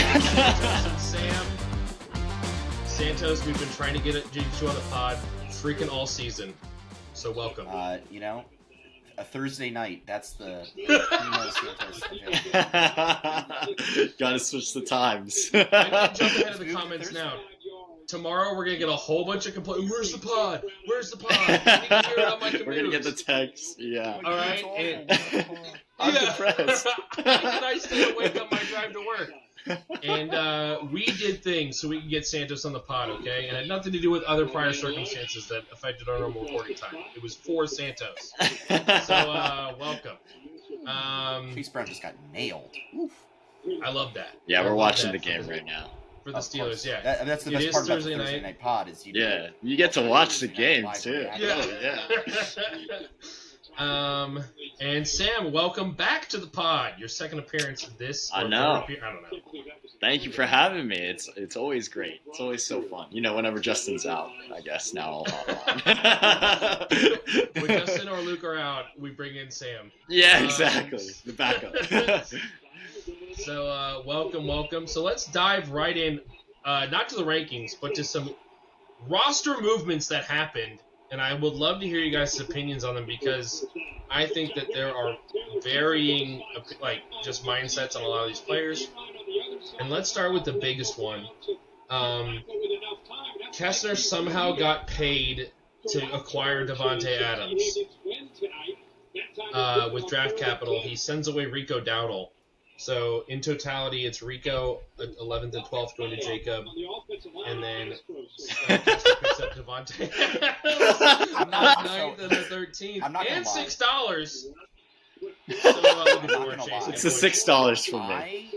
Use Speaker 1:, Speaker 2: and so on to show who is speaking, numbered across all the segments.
Speaker 1: Santos and Sam. Santos, we've been trying to get you on the pod freaking all season. So welcome.
Speaker 2: A Thursday night. That's the Santos.
Speaker 3: Gotta switch the times.
Speaker 1: I'm gonna jump ahead of the comments now. Tomorrow we're gonna get a whole bunch of complaints. Where's the pod? Where's the pod? I need to hear it on my commute.
Speaker 3: We're gonna get the text. Yeah.
Speaker 1: All right.
Speaker 3: I'm depressed.
Speaker 1: And I stay awake on my drive to work. And we did things so we could get Santos on the pod, okay? And it had nothing to do with other prior circumstances that affected our normal recording time. It was for Santos. So, welcome.
Speaker 2: Chase Brown just got nailed. Oof.
Speaker 1: I love that.
Speaker 3: Yeah, we're watching the game right now.
Speaker 1: For the Steelers, yeah.
Speaker 2: That's the best part about the Thursday night pod is you
Speaker 3: get to watch the game too.
Speaker 1: Yeah. And Sam, welcome back to the pod. Your second appearance this.
Speaker 3: I know.
Speaker 1: I don't know.
Speaker 3: Thank you for having me. It's always great. It's always so fun. Whenever Justin's out, I guess now I'll
Speaker 1: When Justin or Luke are out, we bring in Sam.
Speaker 3: Yeah, exactly. The backup.
Speaker 1: So welcome. So let's dive right in, not to the rankings, but to some roster movements that happened. And I would love to hear you guys' opinions on them because I think that there are varying, just mindsets on a lot of these players. And let's start with the biggest one. Kessler somehow got paid to acquire Davante Adams with draft capital. He sends away Rico Dowdle. So, in totality, it's Rico, 11th and 12th, going to Jacob, and then Kessler picks up Davante Adams, 9th and the 13th, and $6. So,
Speaker 3: it's the $6 for me.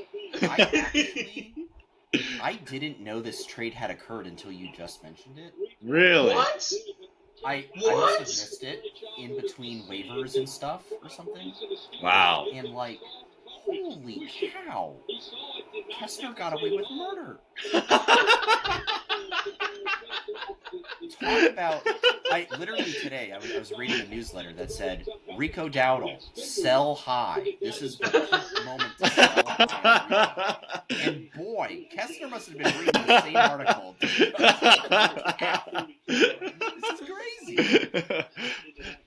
Speaker 2: I didn't know this trade had occurred until you just mentioned it.
Speaker 3: Really?
Speaker 1: What?
Speaker 2: I must have missed it in between waivers and stuff or something.
Speaker 3: Wow.
Speaker 2: And holy cow! Kessler got away with murder. Talk about... literally today, I was reading a newsletter that said, Rico Dowdle, sell high. This is the peak moment to sell high. And boy, Kessler must have been reading the same article. This is crazy.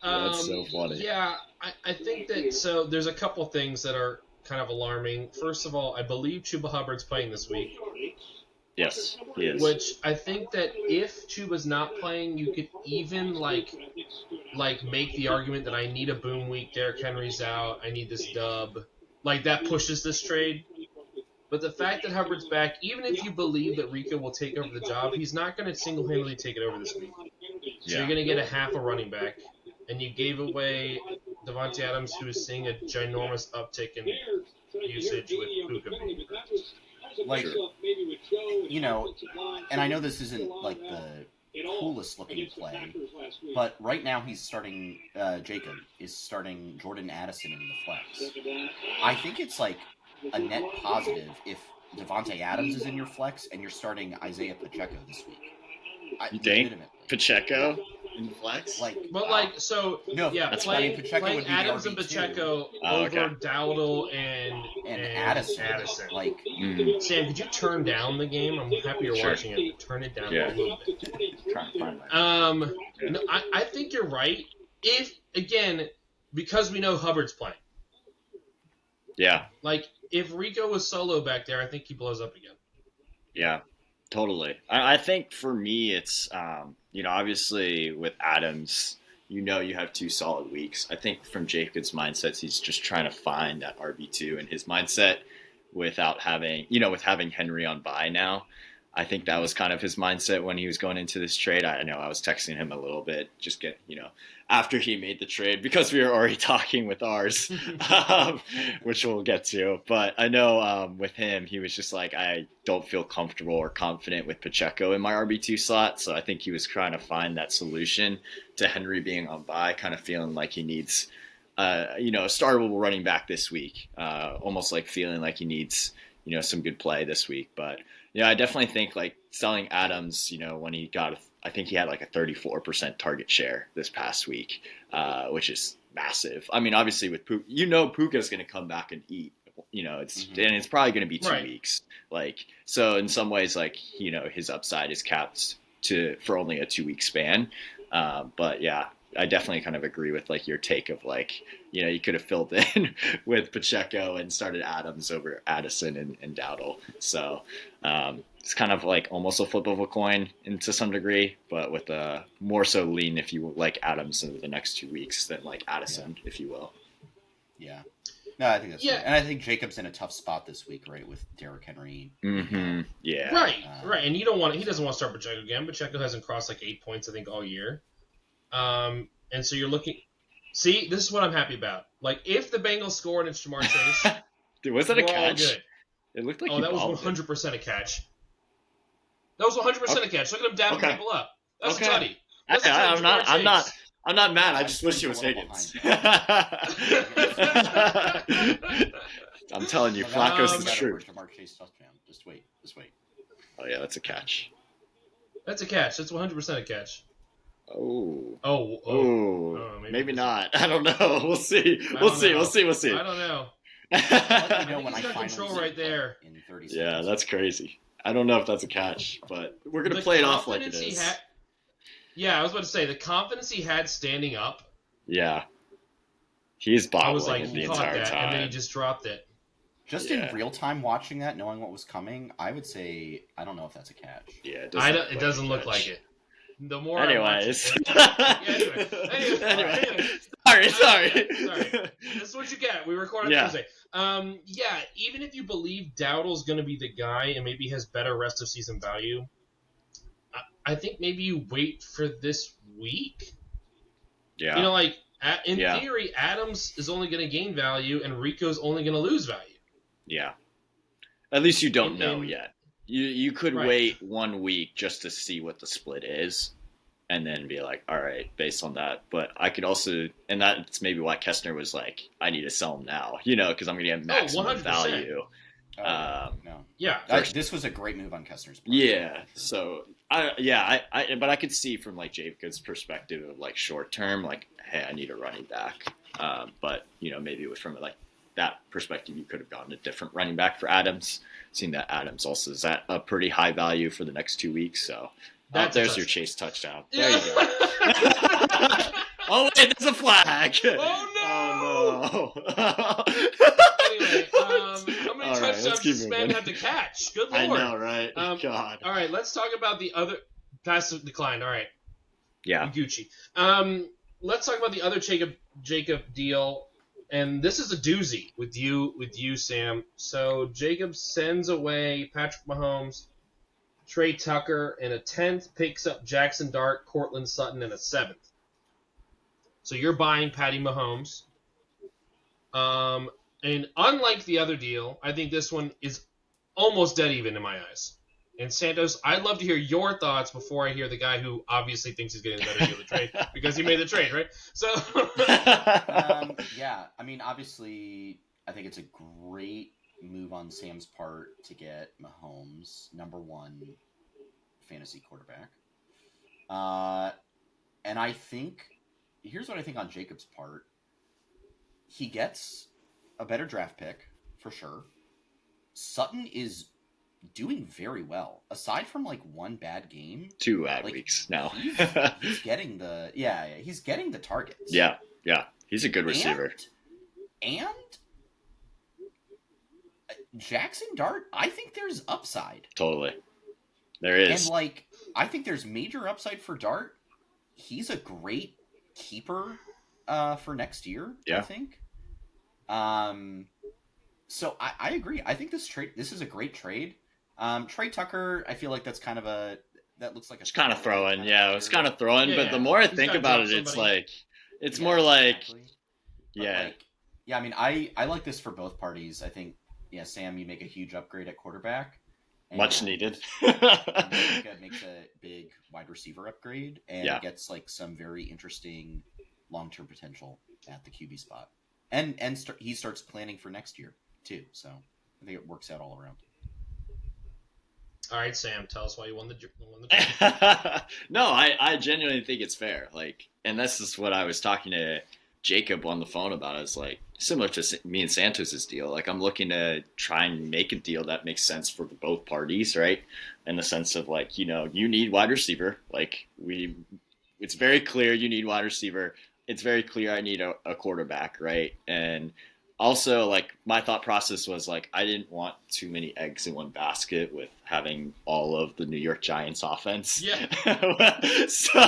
Speaker 3: That's so funny.
Speaker 1: Yeah, I think that... So, there's a couple things that are kind of alarming. First of all, I believe Chuba Hubbard's playing this week.
Speaker 3: Yes, he is.
Speaker 1: Which I think that if Chuba's not playing, you could even make the argument that I need a boom week. Derrick Henry's out. I need this dub. That pushes this trade. But the fact that Hubbard's back, even if you believe that Rico will take over the job, he's not going to single-handedly take it over this week. So you're going to get a half a running back, and you gave away Davante Adams, who is seeing a ginormous uptick in usage with Puka.
Speaker 2: And I know this isn't the coolest looking play, but right now he's starting, Jacob is starting Jordan Addison in the flex. I think it's a net positive if Davante Adams is in your flex and you're starting Isaiah Pacheco this week.
Speaker 3: You think? Pacheco in flex?
Speaker 1: Playing Adams and Pacheco over Dowdle and Addison. Sam, could you turn down the game? I'm happy you're watching it. Turn it down a little bit.
Speaker 2: Trying to find
Speaker 1: no, I think you're right. Because we know Hubbard's playing.
Speaker 3: Yeah.
Speaker 1: If Rico was solo back there, I think he blows up again.
Speaker 3: Yeah. Totally. I think for me, it's, obviously with Adams, you have 2 solid weeks. I think from Jacob's mindset, he's just trying to find that RB2 in his mindset without having, with having Henry on bye now. I think that was kind of his mindset when he was going into this trade. I know I was texting him a little bit, after he made the trade, because we were already talking with ours, which we'll get to. But I know with him, he was just I don't feel comfortable or confident with Pacheco in my RB2 slot. So I think he was trying to find that solution to Henry being on bye, kind of feeling like he needs, a startable running back this week, almost feeling like he needs, some good play this week. But I definitely think selling Adams, when he got, I think he had a 34% target share this past week, which is massive. I mean, obviously with Puka, Puka's going to come back and eat. And it's probably going to be 2 weeks. Like, so in some ways, like, his upside is capped for only a 2-week span. But yeah, I definitely kind of agree with like your take of like, you could have filled in with Pacheco and started Adams over Addison and Dowdle. So it's kind of like almost a flip of a coin to some degree, but with a more so lean if you like Adams in the next 2 weeks than like Addison, if you will.
Speaker 2: Yeah. No, I think that's right. And I think Jacob's in a tough spot this week, right, with Derrick Henry.
Speaker 3: Mm-hmm. Yeah.
Speaker 1: Right. And he doesn't want to start Pacheco again. Pacheco hasn't crossed like 8 points, I think, all year. And so you're looking. See, this is what I'm happy about. Like, if the Bengals score and it's Jamar Chase,
Speaker 3: dude, was that a catch?
Speaker 1: All good.
Speaker 3: It looked like
Speaker 1: that was 100% a catch. That was 100% a catch. Look at him dabbing people up. That's a tutty.
Speaker 3: I'm not mad. I just wish it was Higgins. I'm telling you, Flacco's the truth.
Speaker 2: Jamar Chase touchdown. Just wait.
Speaker 3: Oh yeah, that's a catch.
Speaker 1: That's a catch. That's 100% a catch.
Speaker 3: Oh, maybe not. I don't know. We'll see. We'll see.
Speaker 1: I don't know.
Speaker 2: Let me know when I
Speaker 1: got control right there.
Speaker 2: In 30 seconds.
Speaker 3: Yeah, that's crazy. I don't know if that's a catch, but we're gonna play it off like it is.
Speaker 1: I was about to say the confidence he had standing up.
Speaker 3: Yeah, he's bobbling
Speaker 1: I was like,
Speaker 3: the
Speaker 1: he caught
Speaker 3: entire
Speaker 1: that,
Speaker 3: time,
Speaker 1: and then he just dropped it.
Speaker 2: Just in real time watching that, knowing what was coming, I would say I don't know if that's a catch.
Speaker 3: Yeah,
Speaker 1: it doesn't look like it. The more
Speaker 3: anyways.
Speaker 1: Sorry. This is what you get. We record on Tuesday. Even if you believe Dowdle's going to be the guy and maybe has better rest of season value, I think maybe you wait for this week.
Speaker 3: Yeah.
Speaker 1: In theory, Adams is only going to gain value and Rico's only going to lose value.
Speaker 3: Yeah. At least you don't know yet. You could wait 1 week just to see what the split is and then be like, all right, based on that. But I could also, and that's maybe why Kestner was like, I need to sell him now, because I'm going to get maximum value.
Speaker 2: No.
Speaker 1: Yeah.
Speaker 2: This was a great move on Kestner's part.
Speaker 3: Yeah. So, but I could see from like Jacob's perspective of like short term, like, hey, I need a running back. But, maybe from like that perspective, you could have gotten a different running back for Adams. Seeing that Adams also is at a pretty high value for the next 2 weeks. So there's your Chase touchdown. There you go. Oh, wait, there's a flag.
Speaker 1: Oh, no. Anyway, how many touchdowns does this man have to catch? Good Lord.
Speaker 3: I know, right? God.
Speaker 1: All right, let's talk about the other passive decline. All right.
Speaker 3: Yeah.
Speaker 1: Gucci. Let's talk about the other Jacob deal. And this is a doozy with you, Sam. So Jacob sends away Patrick Mahomes, Trey Tucker, and a 10th, picks up Jackson Dart, Cortland Sutton, and a 7th. So you're buying Patty Mahomes. And unlike the other deal, I think this one is almost dead even in my eyes. And Santos, I'd love to hear your thoughts before I hear the guy who obviously thinks he's getting the better deal of the trade because he made the trade, right? So,
Speaker 2: obviously, I think it's a great move on Sam's part to get Mahomes, number one fantasy quarterback. And I think, here's what I think on Jacob's part. He gets a better draft pick, for sure. Sutton is doing very well. Aside from like one bad game,
Speaker 3: 2 bad weeks now.
Speaker 2: he's getting the he's getting the targets.
Speaker 3: Yeah. He's a good receiver.
Speaker 2: And Jackson Dart, I think there's upside.
Speaker 3: Totally. There is.
Speaker 2: And I think there's major upside for Dart. He's a great keeper for next year, I think. So I agree. I think this is a great trade. Trey Tucker, I feel like that's kind of that looks like
Speaker 3: it's kind of throwing. Yeah, it's kind of throwing. But the more I think about it, it's like, it's more like,
Speaker 2: I like this for both parties. I think, Sam, you make a huge upgrade at quarterback.
Speaker 3: Much needed.
Speaker 2: Makes a big wide receiver upgrade and gets like some very interesting long-term potential at the QB spot. And he starts planning for next year too. So I think it works out all around.
Speaker 1: All right, Sam, tell us why you won the trade.
Speaker 3: No, I genuinely think it's fair. And this is what I was talking to Jacob on the phone about. It's like, similar to me and Santos's deal. Like I'm looking to try and make a deal that makes sense for both parties, right? In the sense of like, you need wide receiver. Like it's very clear you need wide receiver. It's very clear I need a quarterback, right? And also, like, my thought process was like I didn't want too many eggs in one basket with having all of the New York Giants offense.
Speaker 1: Yeah.
Speaker 3: So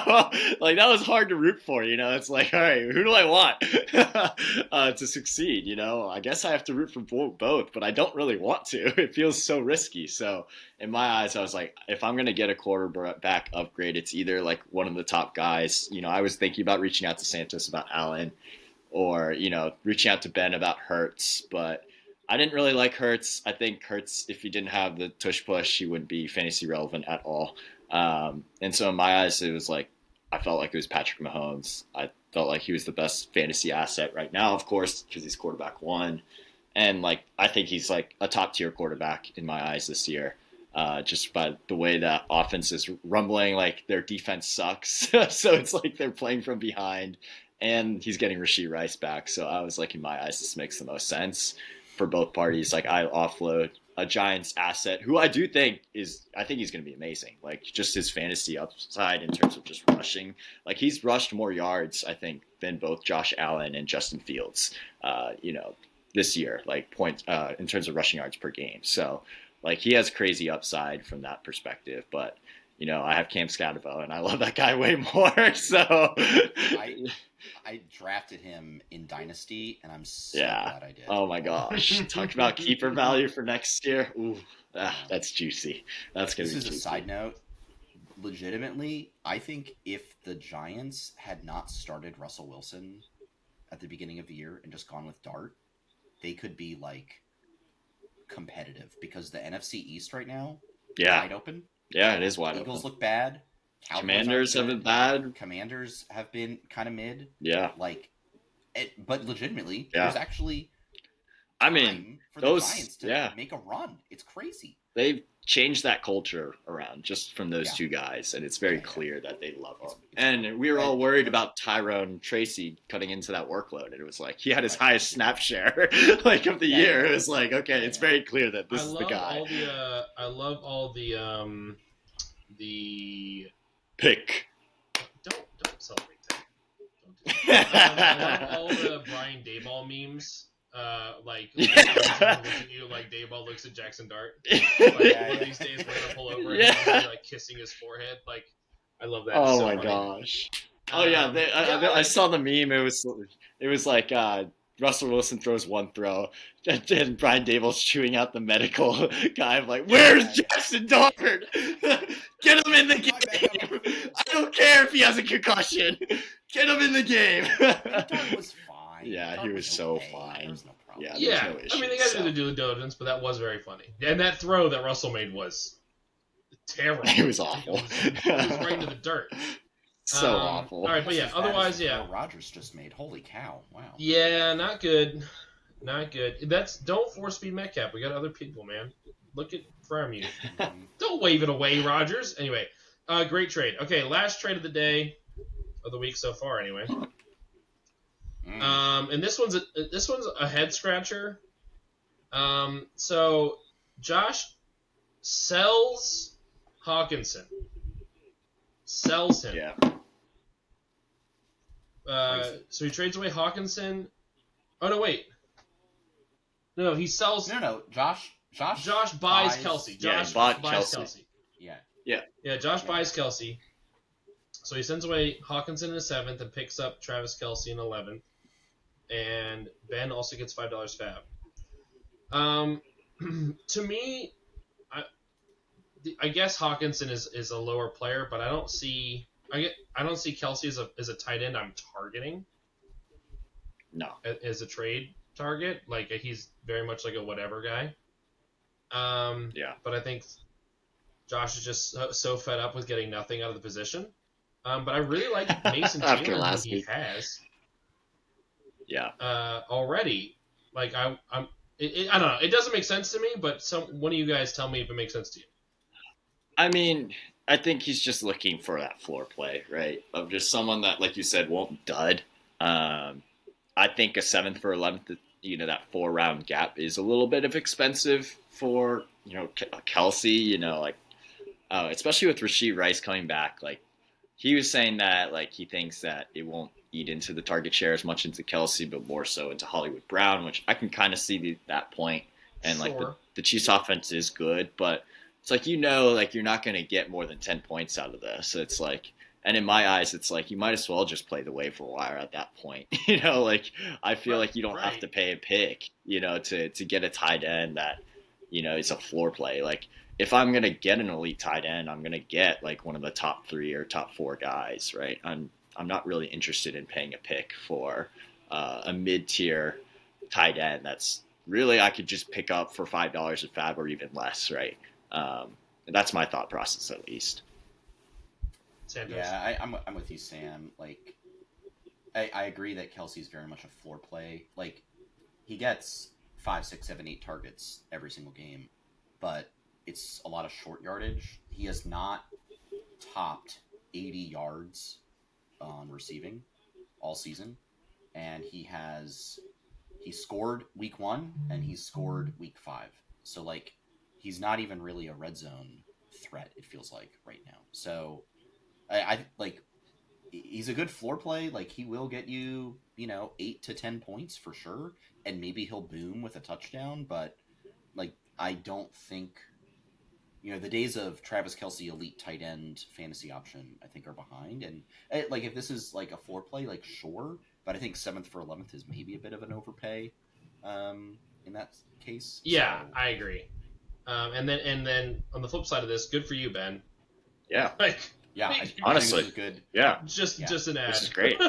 Speaker 3: like that was hard to root for. It's like, all right, who do I want to succeed? I guess I have to root for both, but I don't really want to. It feels so risky. So in my eyes, I was like, if I'm going to get a quarterback upgrade, it's either like one of the top guys. I was thinking about reaching out to Santos about Allen, or, reaching out to Ben about Hurts, but I didn't really like Hurts. I think Hurts, if he didn't have the tush push, he wouldn't be fantasy relevant at all. And so in my eyes, it was like, I felt like it was Patrick Mahomes. I felt like he was the best fantasy asset right now, of course, because he's quarterback one. And like, I think he's like a top tier quarterback in my eyes this year. Just by the way that offense is rumbling, like their defense sucks. So it's like they're playing from behind. And he's getting Rashee Rice back. So I was like, in my eyes, this makes the most sense for both parties. Like, I offload a Giants asset who I do think I think he's going to be amazing. Like, just his fantasy upside in terms of just rushing. Like, he's rushed more yards, I think, than both Josh Allen and Justin Fields, this year, like, in terms of rushing yards per game. So, like, he has crazy upside from that perspective. But, I have Cam Scatterbo, and I love that guy way more. So
Speaker 2: I drafted him in Dynasty, and I'm so glad I did.
Speaker 3: Oh my gosh! Talk about keeper value for next year. Ooh, that's juicy. That's gonna be juicy.
Speaker 2: This is a side note. Legitimately, I think if the Giants had not started Russell Wilson at the beginning of the year and just gone with Dart, they could be like competitive, because the NFC East right now, wide open.
Speaker 3: Yeah, it is wide open.
Speaker 2: Eagles look bad. Cowboys
Speaker 3: Commanders have been bad.
Speaker 2: Commanders have been kind of mid.
Speaker 3: Yeah.
Speaker 2: But legitimately, there's actually
Speaker 3: time
Speaker 2: for the Giants to make a run. It's crazy.
Speaker 3: They've changed that culture around just from those two guys, and it's very clear that they love him. And we were all worried about Tyrone Tracy cutting into that workload, and it was like he had his highest snap share of the year. It was like, okay, it's very clear that this is the guy.
Speaker 1: I love all the
Speaker 3: pick.
Speaker 1: Don't celebrate that. Don't do that. I love all the Brian Daboll memes. Like Daboll looks at Jackson Dart. One of these days we're gonna pull over and he's gonna be, like, kissing his forehead. Like, I love that.
Speaker 3: Oh
Speaker 1: so
Speaker 3: my
Speaker 1: funny.
Speaker 3: Gosh. Oh yeah, I saw the meme. It was like Russell Wilson throws one throw, and Brian Daboll's chewing out the medical guy. I'm like, where's Jackson Dart? Get him in the game. I don't care if he has a concussion. Get him in the game.
Speaker 2: Dart was fine.
Speaker 3: Yeah, he was so fine.
Speaker 2: There was no problem.
Speaker 1: Yeah,
Speaker 3: no issues,
Speaker 1: I mean, they got to do the due diligence, but that was very funny. And that throw that Russell made was terrible.
Speaker 3: It was awful.
Speaker 1: It was right into the dirt.
Speaker 3: So awful.
Speaker 1: All right, but yeah, otherwise,
Speaker 2: Rodgers just made. Holy cow! Wow.
Speaker 1: Yeah, not good. Not good. Don't force feed Metcalf. We got other people, man. Look at from you. Don't wave it away, Rodgers. Anyway, great trade. Okay, last trade of the day, of the week so far, anyway. And this one's a head scratcher. So Josh sells Hawkinson. Sells him.
Speaker 3: Yeah.
Speaker 1: So he trades away Hawkinson. Oh no, wait. No, he sells.
Speaker 2: No. Josh
Speaker 1: buys Kelsey. Josh
Speaker 3: bought
Speaker 1: buys
Speaker 3: Kelsey.
Speaker 1: Yeah. Josh buys Kelsey. So he sends away Hawkinson in the 7th and picks up Travis Kelsey in 11th. And Ben also gets $5 FAAB. To me, I guess Hawkinson is a lower player, but I don't see Kelsey as a tight end I'm targeting.
Speaker 3: No.
Speaker 1: As a trade target, like he's very much like a whatever guy. But I think Josh is just so fed up with getting nothing out of the position. But I really like Mason Taylor who he has.
Speaker 3: Yeah.
Speaker 1: Already, like I don't know. It doesn't make sense to me, but one of you guys tell me if it makes sense to you.
Speaker 3: I mean, I think he's just looking for that floor play, right? Of just someone that, like you said, won't dud. I I think a 7th for 11th, that 4-round gap is a little bit of expensive for, Kelsey, especially with Rashee Rice coming back. Like, he was saying that, like, he thinks that it won't eat into the target share as much into Kelsey, but more so into Hollywood Brown, which I can kind of see that point. And,
Speaker 1: Sure.
Speaker 3: like, the Chiefs offense is good, but it's like, you're not going to get more than 10 points out of this. It's like, and in my eyes, it's like, you might as well just play the waiver wire at that point. Like, I feel like you don't have to pay a pick, to get a tight end that, is a floor play. Like, if I'm going to get an elite tight end, I'm going to get like one of the top 3 or top 4 guys, right? I'm not really interested in paying a pick for a mid-tier tight end that's really I could just pick up for $5 at FAAB or even less, right? That's my thought process, at least.
Speaker 2: Yeah, I'm with you, Sam. Like, I agree that Kelsey's very much a floor play. Like, he gets 5, 6, 7, 8 targets every single game, but it's a lot of short yardage. He has not topped 80 yards on receiving all season, and he scored week 1 and he scored week 5. So, like, he's not even really a red zone threat, it feels like, right now. So I like, he's a good floor play. Like, he will get you, 8 to 10 points for sure, and maybe he'll boom with a touchdown, but, like, I don't think, the days of Travis Kelce elite tight end fantasy option, I think, are behind. And, like, if this is, like, a floor play, like, sure, but I think 7th for 11th is maybe a bit of an overpay in that case.
Speaker 1: Yeah,
Speaker 2: so.
Speaker 1: I agree. And then on the flip side of this, good for you, Ben.
Speaker 3: Yeah.
Speaker 2: Honestly, this is good.
Speaker 3: Yeah.
Speaker 1: Just an ad.
Speaker 3: This is great.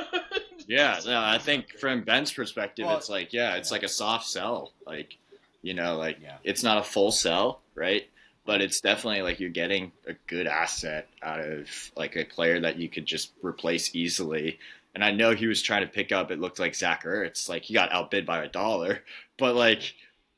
Speaker 3: Yeah, no, I think from Ben's perspective, it's like, it's like a soft sell. Like, it's not a full sell, right? But it's definitely like you're getting a good asset out of like a player that you could just replace easily. And I know he was trying to pick up, it looked like Zach Ertz, like he got outbid by $1, but like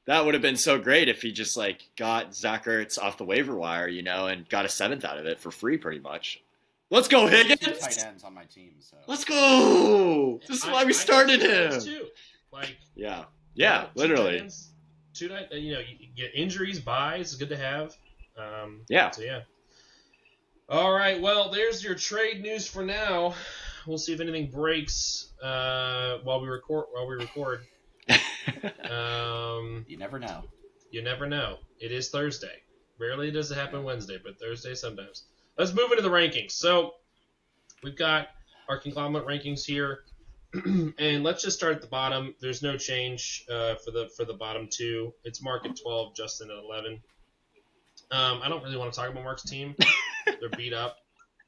Speaker 3: that would have been so great if he just like got Zach Ertz off the waiver wire, and got a 7th out of it for free pretty much. Let's go, Higgins!
Speaker 2: 2 tight ends on my team, so.
Speaker 3: Let's go! This is why we started him.
Speaker 1: Too. Like,
Speaker 3: yeah, literally.
Speaker 1: You get injuries, buys, it's good to have.
Speaker 3: Yeah.
Speaker 1: So yeah. All right. Well, there's your trade news for now. We'll see if anything breaks while we record.
Speaker 2: You never know.
Speaker 1: You never know. It is Thursday. Rarely does it happen Wednesday, but Thursday sometimes. Let's move into the rankings. So we've got our conglomerate rankings here, and let's just start at the bottom. There's no change for the bottom 2. It's Mark at 12, Justin at 11. I don't really want to talk about Mark's team. They're beat up.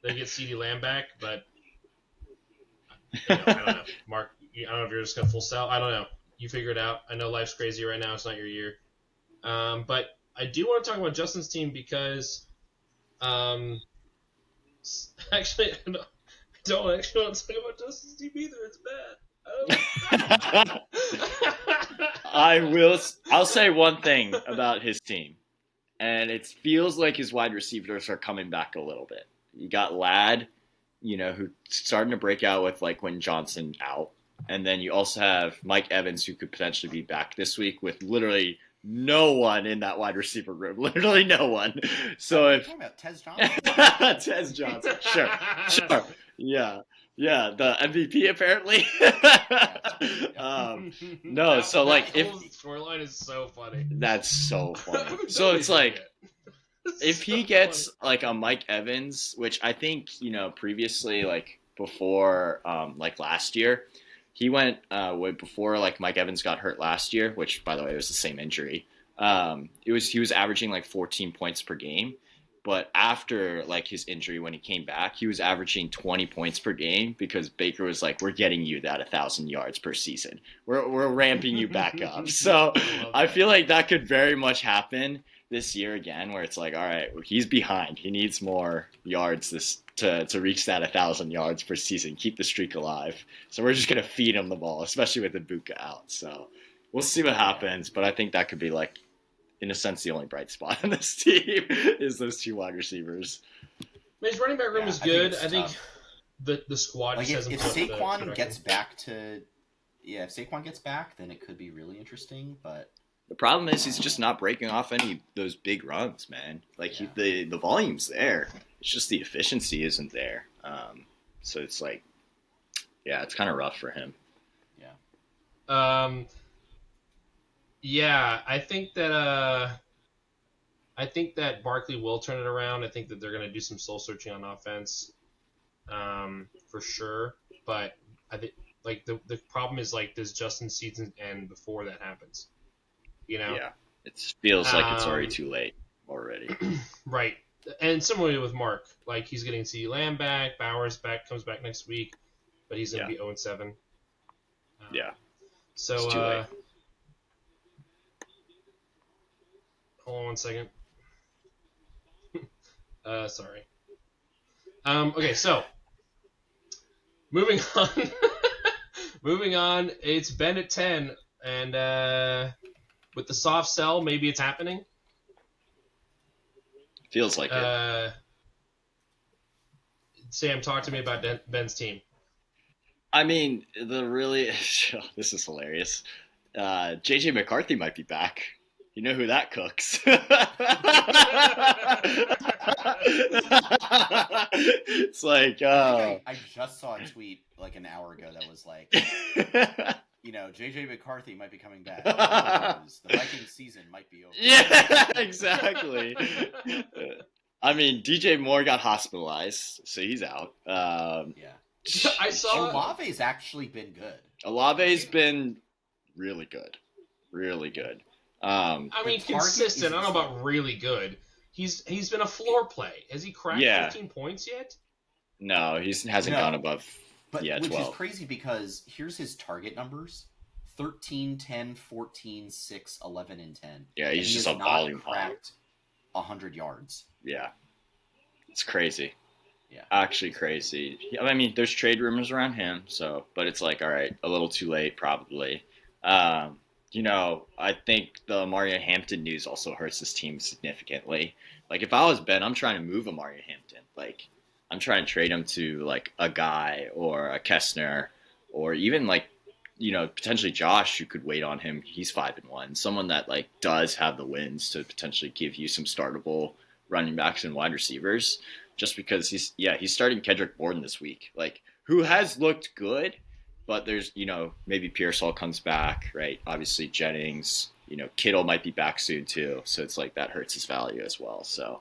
Speaker 1: They get CeeDee Lamb back, but I don't know. Mark, I don't know if you're just going to full sell. I don't know. You figure it out. I know life's crazy right now. It's not your year. But I do want to talk about Justin's team because actually, I don't actually want to talk about Justin's team either. It's bad.
Speaker 3: I'll say one thing about his team. And it feels like his wide receivers are coming back a little bit. You got Ladd, who's starting to break out with like Quentin Johnson out. And then you also have Mike Evans, who could potentially be back this week with literally no one in that wide receiver room. Literally no one. So if
Speaker 2: talking about Tez Johnson?
Speaker 3: Tez Johnson, sure. Yeah, the MVP apparently. No, so like if
Speaker 1: storyline is so funny.
Speaker 3: That's so funny. So it's like if he gets like a Mike Evans, which I think previously like before like last year, he went before like Mike Evans got hurt last year, which by the way was the same injury. He was averaging like 14 points per game. But after like his injury, when he came back, he was averaging 20 points per game because Baker was like, "We're getting you that 1,000 yards per season. We're ramping you back up." So I feel like that could very much happen this year again, where it's like, all right, he's behind. He needs more yards to reach that 1,000 yards per season, keep the streak alive. So we're just gonna feed him the ball, especially with Ibuka out. So we'll see what happens. But I think that could be like, in a sense, the only bright spot on this team is those 2 wide receivers.
Speaker 1: His running back room is good. I think the squad
Speaker 2: like
Speaker 1: just
Speaker 2: if
Speaker 1: hasn't
Speaker 2: Saquon gets back to yeah, if Saquon gets back, then it could be really interesting. But
Speaker 3: The problem is he's just not breaking off any of those big runs, man. Like
Speaker 2: Yeah.
Speaker 3: the volume's there. It's just the efficiency isn't there. So it's like, yeah, it's kind of rough for him.
Speaker 1: Yeah, I think that Barkley will turn it around. I think that they're going to do some soul searching on offense, for sure. But I think like the problem is like does Justin's season end before that happens? You know?
Speaker 3: Yeah, it feels like it's already too late already.
Speaker 1: Right. And similarly with Mark, like he's getting CeeDee Lamb back, Bowers back, comes back next week, but he's going to be 0-7.
Speaker 3: Yeah.
Speaker 1: So
Speaker 3: It's too late.
Speaker 1: hold on one second. Sorry. Okay, so moving on. Moving on. It's Ben at 10, and with the soft sell, maybe it's happening.
Speaker 3: Feels like it.
Speaker 1: Sam, talk to me about Ben's team.
Speaker 3: I mean, this is hilarious. JJ McCarthy might be back. You know who that cooks? It's like,
Speaker 2: I just saw a tweet like an hour ago that was like, JJ McCarthy might be coming back. The Vikings season might be over.
Speaker 3: Yeah, exactly. I mean, DJ Moore got hospitalized, so he's out.
Speaker 1: I saw
Speaker 2: Olave's actually been good.
Speaker 3: Olave's been really good. Really good.
Speaker 1: I mean, consistent. I don't know about really good. He's been a floor play. Has he cracked 15 points yet?
Speaker 3: No, he hasn't gone above.
Speaker 2: But
Speaker 3: which
Speaker 2: 12.
Speaker 3: Is
Speaker 2: crazy because here's his target numbers: 13, 10, 14, 6, 11, and 10.
Speaker 3: Yeah, he's just a volume
Speaker 2: cracked 100 yards.
Speaker 3: Yeah, it's crazy.
Speaker 2: Yeah,
Speaker 3: actually crazy. I mean, there's trade rumors around him, but it's like, all right, a little too late, probably. I think the Mario Hampton news also hurts his team significantly. Like, if I was Ben, I'm trying to move a Mario Hampton. Like, I'm trying to trade him to, like, a Guy or a Kestner or even, like, potentially Josh, who could wait on him. He's 5-1. Someone that, like, does have the wins to potentially give you some startable running backs and wide receivers, just because he's starting Kendrick Bourne this week, like, who has looked good. But there's, maybe Pearsall comes back, right? Obviously Jennings, Kittle might be back soon too. So it's like that hurts his value as well. So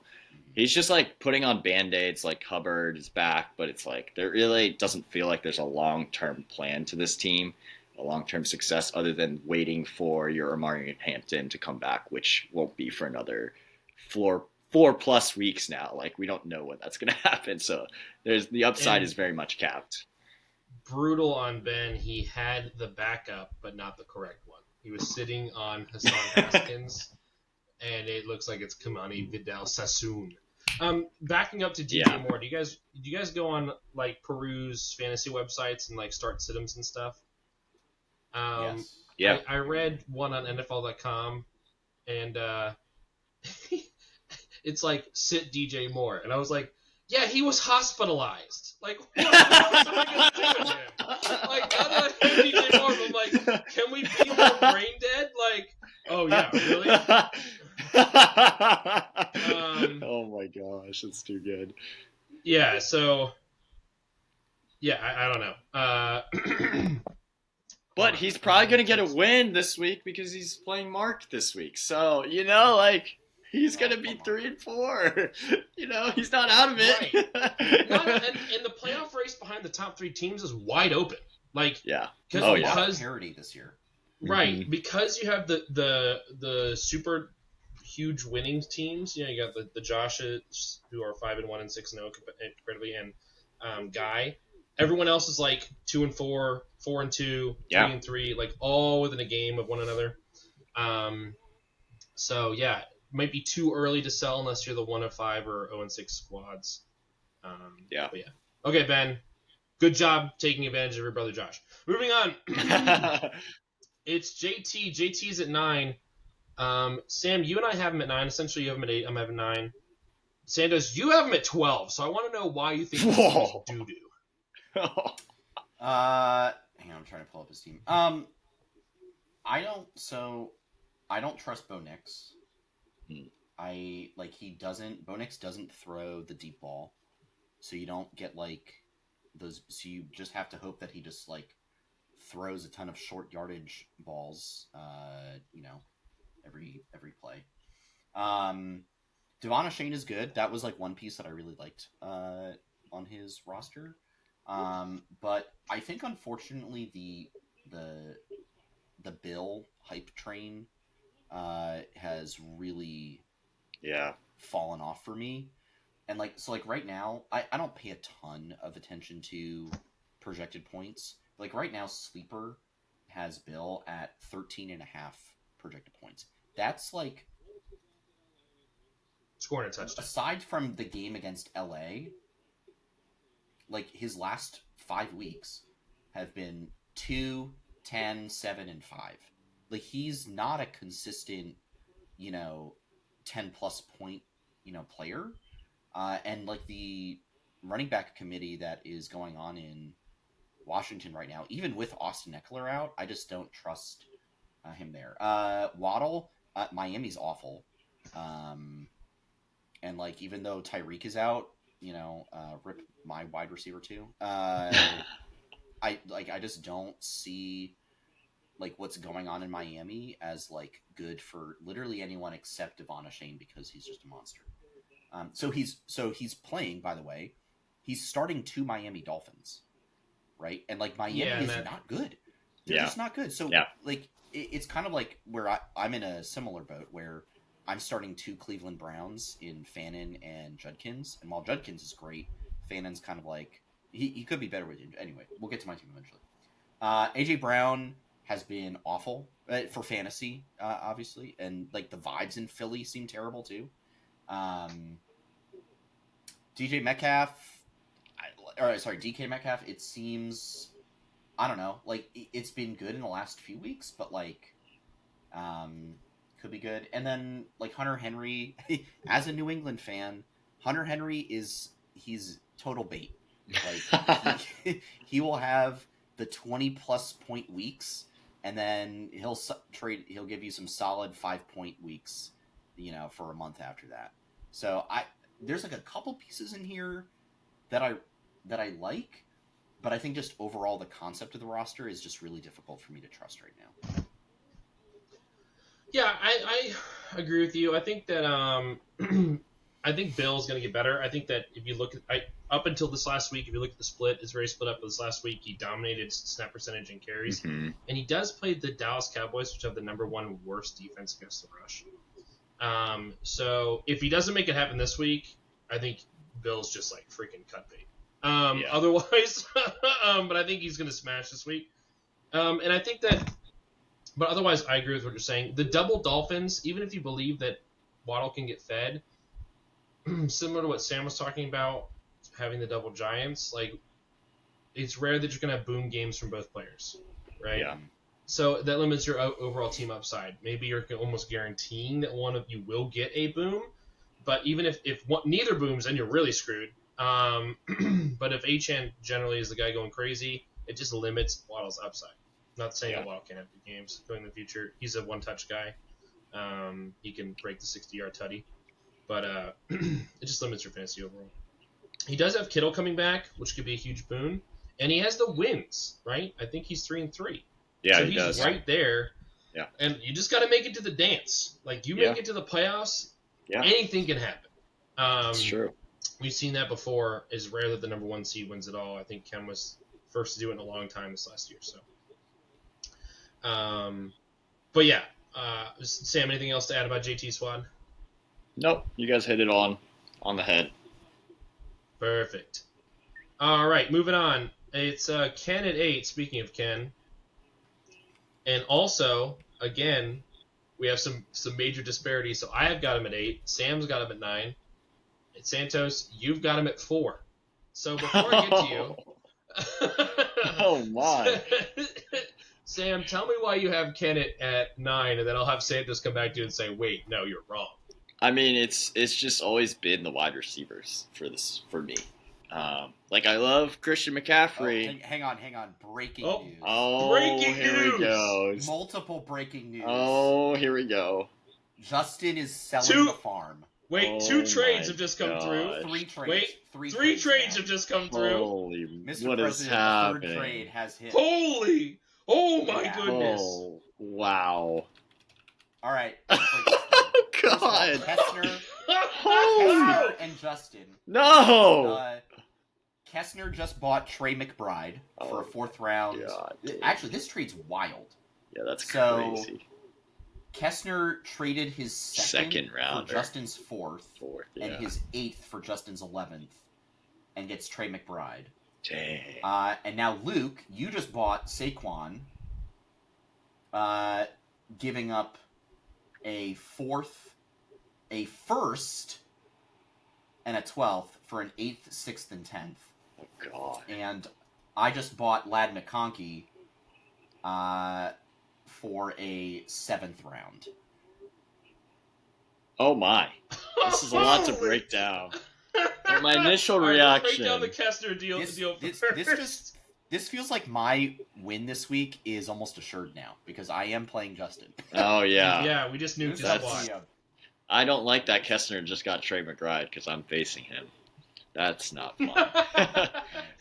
Speaker 3: he's just like putting on Band-Aids, like Hubbard is back, but it's like there really doesn't feel like there's a long-term plan to this team, a long-term success other than waiting for your Amari Hampton to come back, which won't be for another 4+ weeks now. Like, we don't know when that's going to happen. So the upside is very much capped.
Speaker 1: Brutal on Ben. He had the backup, but not the correct one. He was sitting on Hassan Haskins, and it looks like it's Kamani Vidal Sassoon. Backing up to DJ Moore, do you guys go on like peruse fantasy websites and like start sit-ems and stuff?
Speaker 2: Yes.
Speaker 3: Yeah.
Speaker 1: I read one on NFL.com, and it's like sit DJ Moore, and I was like, yeah, he was hospitalized. Like, what am I going to do with him? Like, how did I have DJ Moore? I'm like, can we be more brain dead? Like, oh, yeah, really?
Speaker 3: Oh, my gosh. That's too good.
Speaker 1: Yeah, so, yeah, I don't know.
Speaker 3: But he's probably going to get a win this week because he's playing Mark this week. So, like... He's going to be 3-4. He's not out of it.
Speaker 1: Right. And the playoff race behind the top 3 teams is wide open. Like,
Speaker 3: yeah.
Speaker 1: Because
Speaker 2: parity this year.
Speaker 1: Right.
Speaker 3: Mm-hmm.
Speaker 1: Because you have the super huge winning teams. You got the Joshes who are 5-1 and 6-0 comparatively, and Guy. Everyone else is like 2-4, 4-2, 3-3, like all within a game of one another. So yeah. Might be too early to sell unless you're the 1-5 or 0-6 squads.
Speaker 3: Yeah.
Speaker 1: But yeah. Okay, Ben. Good job taking advantage of your brother Josh. Moving on. It's JT. JT's at 9. Sam, you and I have him at 9. Essentially, you have him at 8. I'm having 9. Sandos, you have him at 12. So I want to know why you think he's doo-doo.
Speaker 2: hang on, I'm trying to pull up his team. I don't trust Bo Nix. Bo Nix doesn't throw the deep ball, so you don't get like those. So you just have to hope that he just like throws a ton of short yardage balls. Every play. Devon Achane is good. That was like one piece that I really liked on his roster. But I think unfortunately the Bill hype train has really fallen off for me. And like right now, I don't pay a ton of attention to projected points. Like right now, Sleeper has Bill at 13.5 projected points. That's like
Speaker 1: scoring a touchdown.
Speaker 2: Aside from the game against LA, like his last 5 weeks have been 2, 10, 7, and 5. Like he's not a consistent, 10 plus point, player. And like the running back committee that is going on in Washington right now, even with Austin Eckler out, I just don't trust him there. Waddle, Miami's awful. And like even though Tyreek is out, rip my wide receiver too. I just don't see like what's going on in Miami as like good for literally anyone except Devon Achane because he's just a monster. So he's playing, by the way. He's starting 2 Miami Dolphins, right? And like Miami is not good. They're just not good. So like it's kind of like where I'm in a similar boat where I'm starting 2 Cleveland Browns in Fannin and Judkins, and while Judkins is great, Fannin's kind of like he could be better with him. Anyway, we'll get to my team eventually. AJ Brown has been awful for fantasy, obviously, and like the vibes in Philly seem terrible too. DK Metcalf. It seems, I don't know, like it's been good in the last few weeks, but like, could be good. And then like Hunter Henry, as a New England fan, Hunter Henry he's total bait. Like he will have the 20 plus point weeks, and then he'll give you some solid 5-point weeks, for a month after that. So there's like a couple pieces in here that I like, but I think just overall the concept of the roster is just really difficult for me to trust right now.
Speaker 1: Yeah, I agree with you. I think that I think Bill's going to get better. I think that if you look at up until this last week, if you look at the split, it's very split up. This last week, he dominated snap percentage and carries, and he does play the Dallas Cowboys, which have the number 1 worst defense against the rush. So if he doesn't make it happen this week, I think Bill's just like freaking cut bait. Otherwise, but I think he's going to smash this week. And I think that, but otherwise, I agree with what you're saying. The double Dolphins, even if you believe that Waddle can get fed, similar to what Sam was talking about, having the double Giants, like it's rare that you're going to have boom games from both players, right?
Speaker 3: Yeah.
Speaker 1: So that limits your overall team upside. Maybe you're almost guaranteeing that one of you will get a boom, but even if neither booms, then you're really screwed. But if Achane generally is the guy going crazy, it just limits Waddle's upside. Not saying that Waddle can't have good games going in the future. He's a one-touch guy. He can break the 60-yard tutty. But it just limits your fantasy overall. He does have Kittle coming back, which could be a huge boon. And he has the wins, right? I think he's 3-3.
Speaker 3: Yeah,
Speaker 1: so
Speaker 3: he
Speaker 1: he's
Speaker 3: does.
Speaker 1: right there.
Speaker 3: Yeah.
Speaker 1: And you just got to make it to the dance. Like, you make it to the playoffs, anything can happen.
Speaker 3: That's true.
Speaker 1: We've seen that before. It's rare that the number 1 seed wins it all. I think Ken was first to do it in a long time this last year. So, but yeah, Sam, anything else to add about JT Squad?
Speaker 3: Nope, you guys hit it on the head.
Speaker 1: Perfect. All right, moving on. It's Ken at 8. Speaking of Ken, and also again, we have some major disparities. So I have got him at 8. Sam's got him at 9. And Santos, you've got him at 4. So before I get to you,
Speaker 3: oh my,
Speaker 1: Sam, tell me why you have Ken at 9, and then I'll have Santos come back to you and say, "Wait, no, you're wrong."
Speaker 3: I mean, it's just always been the wide receivers for me. Like, I love Christian McCaffrey.
Speaker 2: Oh, hang on. Breaking news.
Speaker 3: Oh,
Speaker 1: Breaking
Speaker 3: here
Speaker 1: news.
Speaker 3: we go.
Speaker 2: Multiple breaking news.
Speaker 3: Oh, here we go.
Speaker 2: Justin is selling the farm.
Speaker 1: Wait,
Speaker 3: Oh
Speaker 1: 2 trades
Speaker 3: my
Speaker 1: have just come
Speaker 3: gosh.
Speaker 1: through.
Speaker 2: 3 trades.
Speaker 1: Wait,
Speaker 2: three
Speaker 1: 3 trades
Speaker 2: now.
Speaker 1: have just come through.
Speaker 3: Holy,
Speaker 2: Mr.
Speaker 3: what is
Speaker 2: President,
Speaker 3: happening?
Speaker 2: the 3rd trade has hit.
Speaker 1: Holy! Oh my
Speaker 2: Yeah.
Speaker 1: goodness!
Speaker 3: Oh, wow.
Speaker 2: All right.
Speaker 3: Oh, God.
Speaker 2: Kessner and Justin.
Speaker 3: No!
Speaker 2: Kessner just bought Trey McBride for a 4th round.
Speaker 3: God.
Speaker 2: Actually, this trade's wild.
Speaker 3: Yeah, that's
Speaker 2: So,
Speaker 3: crazy.
Speaker 2: Kessner traded his second for
Speaker 3: rounder.
Speaker 2: Justin's 4th,
Speaker 3: Yeah.
Speaker 2: and his 8th for Justin's 11th, and gets Trey McBride.
Speaker 3: Dang.
Speaker 2: And now Luke, you just bought Saquon, giving up a 4th, a 1st, and a 12th for an 8th, 6th, and 10th.
Speaker 3: Oh, God.
Speaker 2: And I just bought Lad McConkey for a 7th round.
Speaker 3: Oh, my. This is a lot to break down. Well, my initial reaction.
Speaker 1: Break down the Kessner deal.
Speaker 2: This feels like my win this week is almost assured now because I am playing Justin.
Speaker 3: Oh, yeah.
Speaker 1: Yeah, we just knew
Speaker 3: That's-
Speaker 1: why.
Speaker 3: I don't like that Kessner just got Trey McBride because I'm facing him. That's not fun.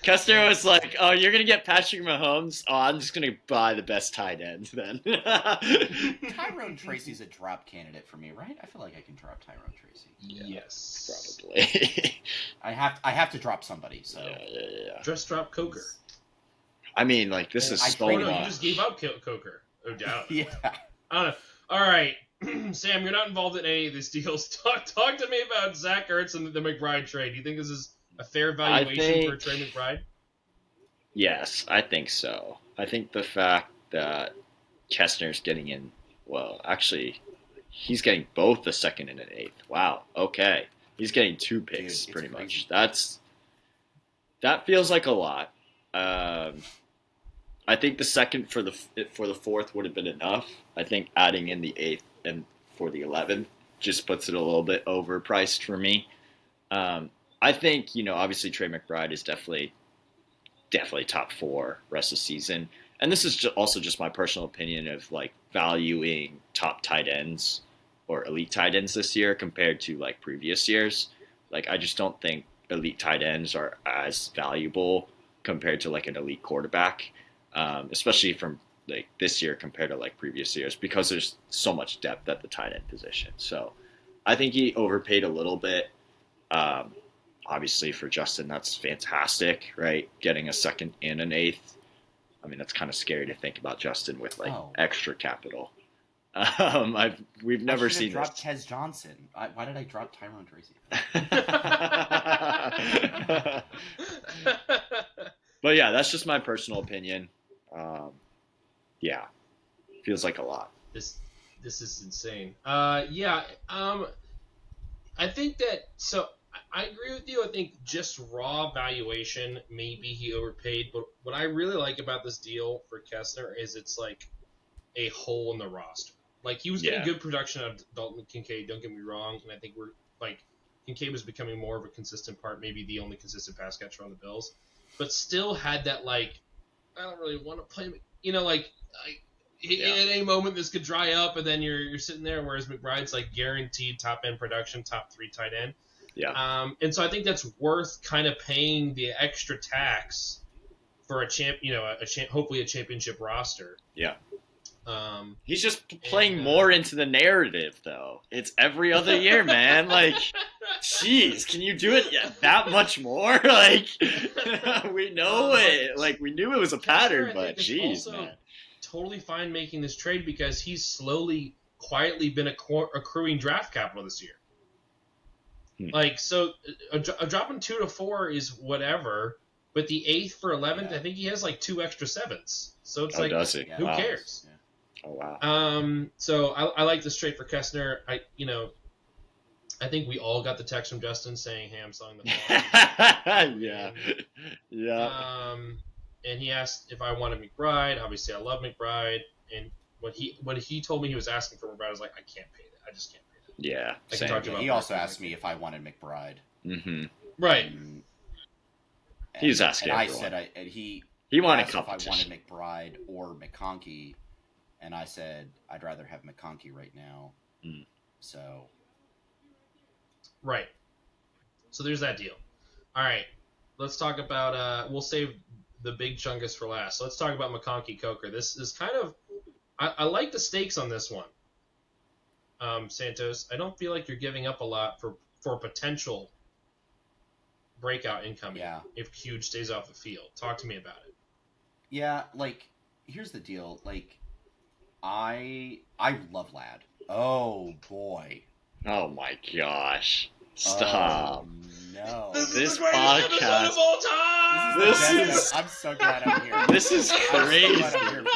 Speaker 3: Kessner was like, "Oh, you're gonna get Patrick Mahomes? Oh, I'm just gonna buy the best tight end then."
Speaker 2: Tyrone Tracy's a drop candidate for me, right? I feel like I can drop Tyrone Tracy.
Speaker 1: Yes,
Speaker 3: probably.
Speaker 2: I have to drop somebody. So
Speaker 3: Yeah.
Speaker 1: Just drop Coker.
Speaker 3: I mean, like this is so
Speaker 1: Oh no,
Speaker 3: much.
Speaker 1: you just gave up Coker. Oh, doubt.
Speaker 2: Yeah.
Speaker 1: I don't know. All right, Sam, you're not involved in any of these deals. Talk to me about Zach Ertz and the McBride trade. Do you think this is a fair valuation for Trey McBride?
Speaker 3: Yes, I think so. I think the fact that Kessner's getting in, well, actually, he's getting both the 2nd and an 8th. Wow. Okay, he's getting 2 picks
Speaker 2: Dude,
Speaker 3: pretty
Speaker 2: crazy.
Speaker 3: much. That feels like a lot. I think the 2nd for the 4th would have been enough. I think adding in the 8th and for the 11th just puts it a little bit overpriced for me. I think, obviously Trey McBride is definitely top 4 rest of the season. And this is also just my personal opinion of like valuing top tight ends or elite tight ends this year compared to like previous years. Like, I just don't think elite tight ends are as valuable compared to like an elite quarterback, especially from like this year compared to like previous years because there's so much depth at the tight end position. So I think he overpaid a little bit. Obviously for Justin, that's fantastic, right? Getting a 2nd and an 8th. I mean, that's kind of scary to think about Justin with like extra capital. We've never seen
Speaker 2: dropped
Speaker 3: this.
Speaker 2: Tez Johnson. Why did I drop Tyrone Tracy?
Speaker 3: But yeah, that's just my personal opinion. Yeah, feels like a lot.
Speaker 1: This is insane. I think that I agree with you. I think just raw valuation, maybe he overpaid. But what I really like about this deal for Kessner is it's like a hole in the roster. Like, he was getting good production out of Dalton Kincaid, don't get me wrong. And I think Kincaid was becoming more of a consistent part, maybe the only consistent pass catcher on the Bills. But still had that, like, I don't really want to play him. At any moment this could dry up, and then you're sitting there, whereas McBride's like guaranteed top-end production, top 3 tight end.
Speaker 3: Yeah.
Speaker 1: And so I think that's worth kind of paying the extra tax for hopefully a championship roster.
Speaker 3: Yeah. He's just playing more into the narrative, though. It's every other year, man. Like, jeez, can you do it that much more? Like, we know it. Like, we knew it was a pattern, but jeez, man.
Speaker 1: Totally fine making this trade because he's slowly, quietly been accruing draft capital this year. Like, so a drop in 2 to 4 is whatever, but the 8th for 11th, I think he has like 2 extra 7s. So it's
Speaker 3: does he?
Speaker 1: Who cares?
Speaker 2: Yeah.
Speaker 3: Oh, wow.
Speaker 1: So I like this trade for Kessner. I think we all got the text from Justin saying, "Hey, I'm selling the farm."
Speaker 3: Yeah.
Speaker 1: And he asked if I wanted McBride. Obviously, I love McBride. And when he told me he was asking for McBride, I was like, I can't pay that. I just can't pay that.
Speaker 3: Yeah.
Speaker 1: I can talk to you about
Speaker 2: he also asked me if I wanted McBride.
Speaker 3: Mm-hmm.
Speaker 1: Right.
Speaker 3: He was asking
Speaker 2: and I
Speaker 3: everyone.
Speaker 2: said he
Speaker 3: wanted
Speaker 2: asked if I
Speaker 3: competition.
Speaker 2: wanted McBride or McConkey, and I said I'd rather have McConkey right now.
Speaker 3: Mm.
Speaker 2: So
Speaker 1: Right. So there's that deal. All right. Let's talk about. We'll save the big chungus for last. So let's talk about McConkey Coker. This is kind of. I like the stakes on this one. Santos, I don't feel like you're giving up a lot for potential breakout incoming if Huge stays off the field. Talk to me about it.
Speaker 2: Yeah, like here's the deal. Like I love Lad. Oh boy.
Speaker 3: Oh my gosh. Stop.
Speaker 2: Oh, no.
Speaker 1: This
Speaker 3: This
Speaker 1: is the greatest
Speaker 3: podcast-
Speaker 1: episode of all time.
Speaker 2: I'm so glad I'm here.
Speaker 3: This is
Speaker 2: I'm so
Speaker 3: crazy.
Speaker 2: glad I'm here for this.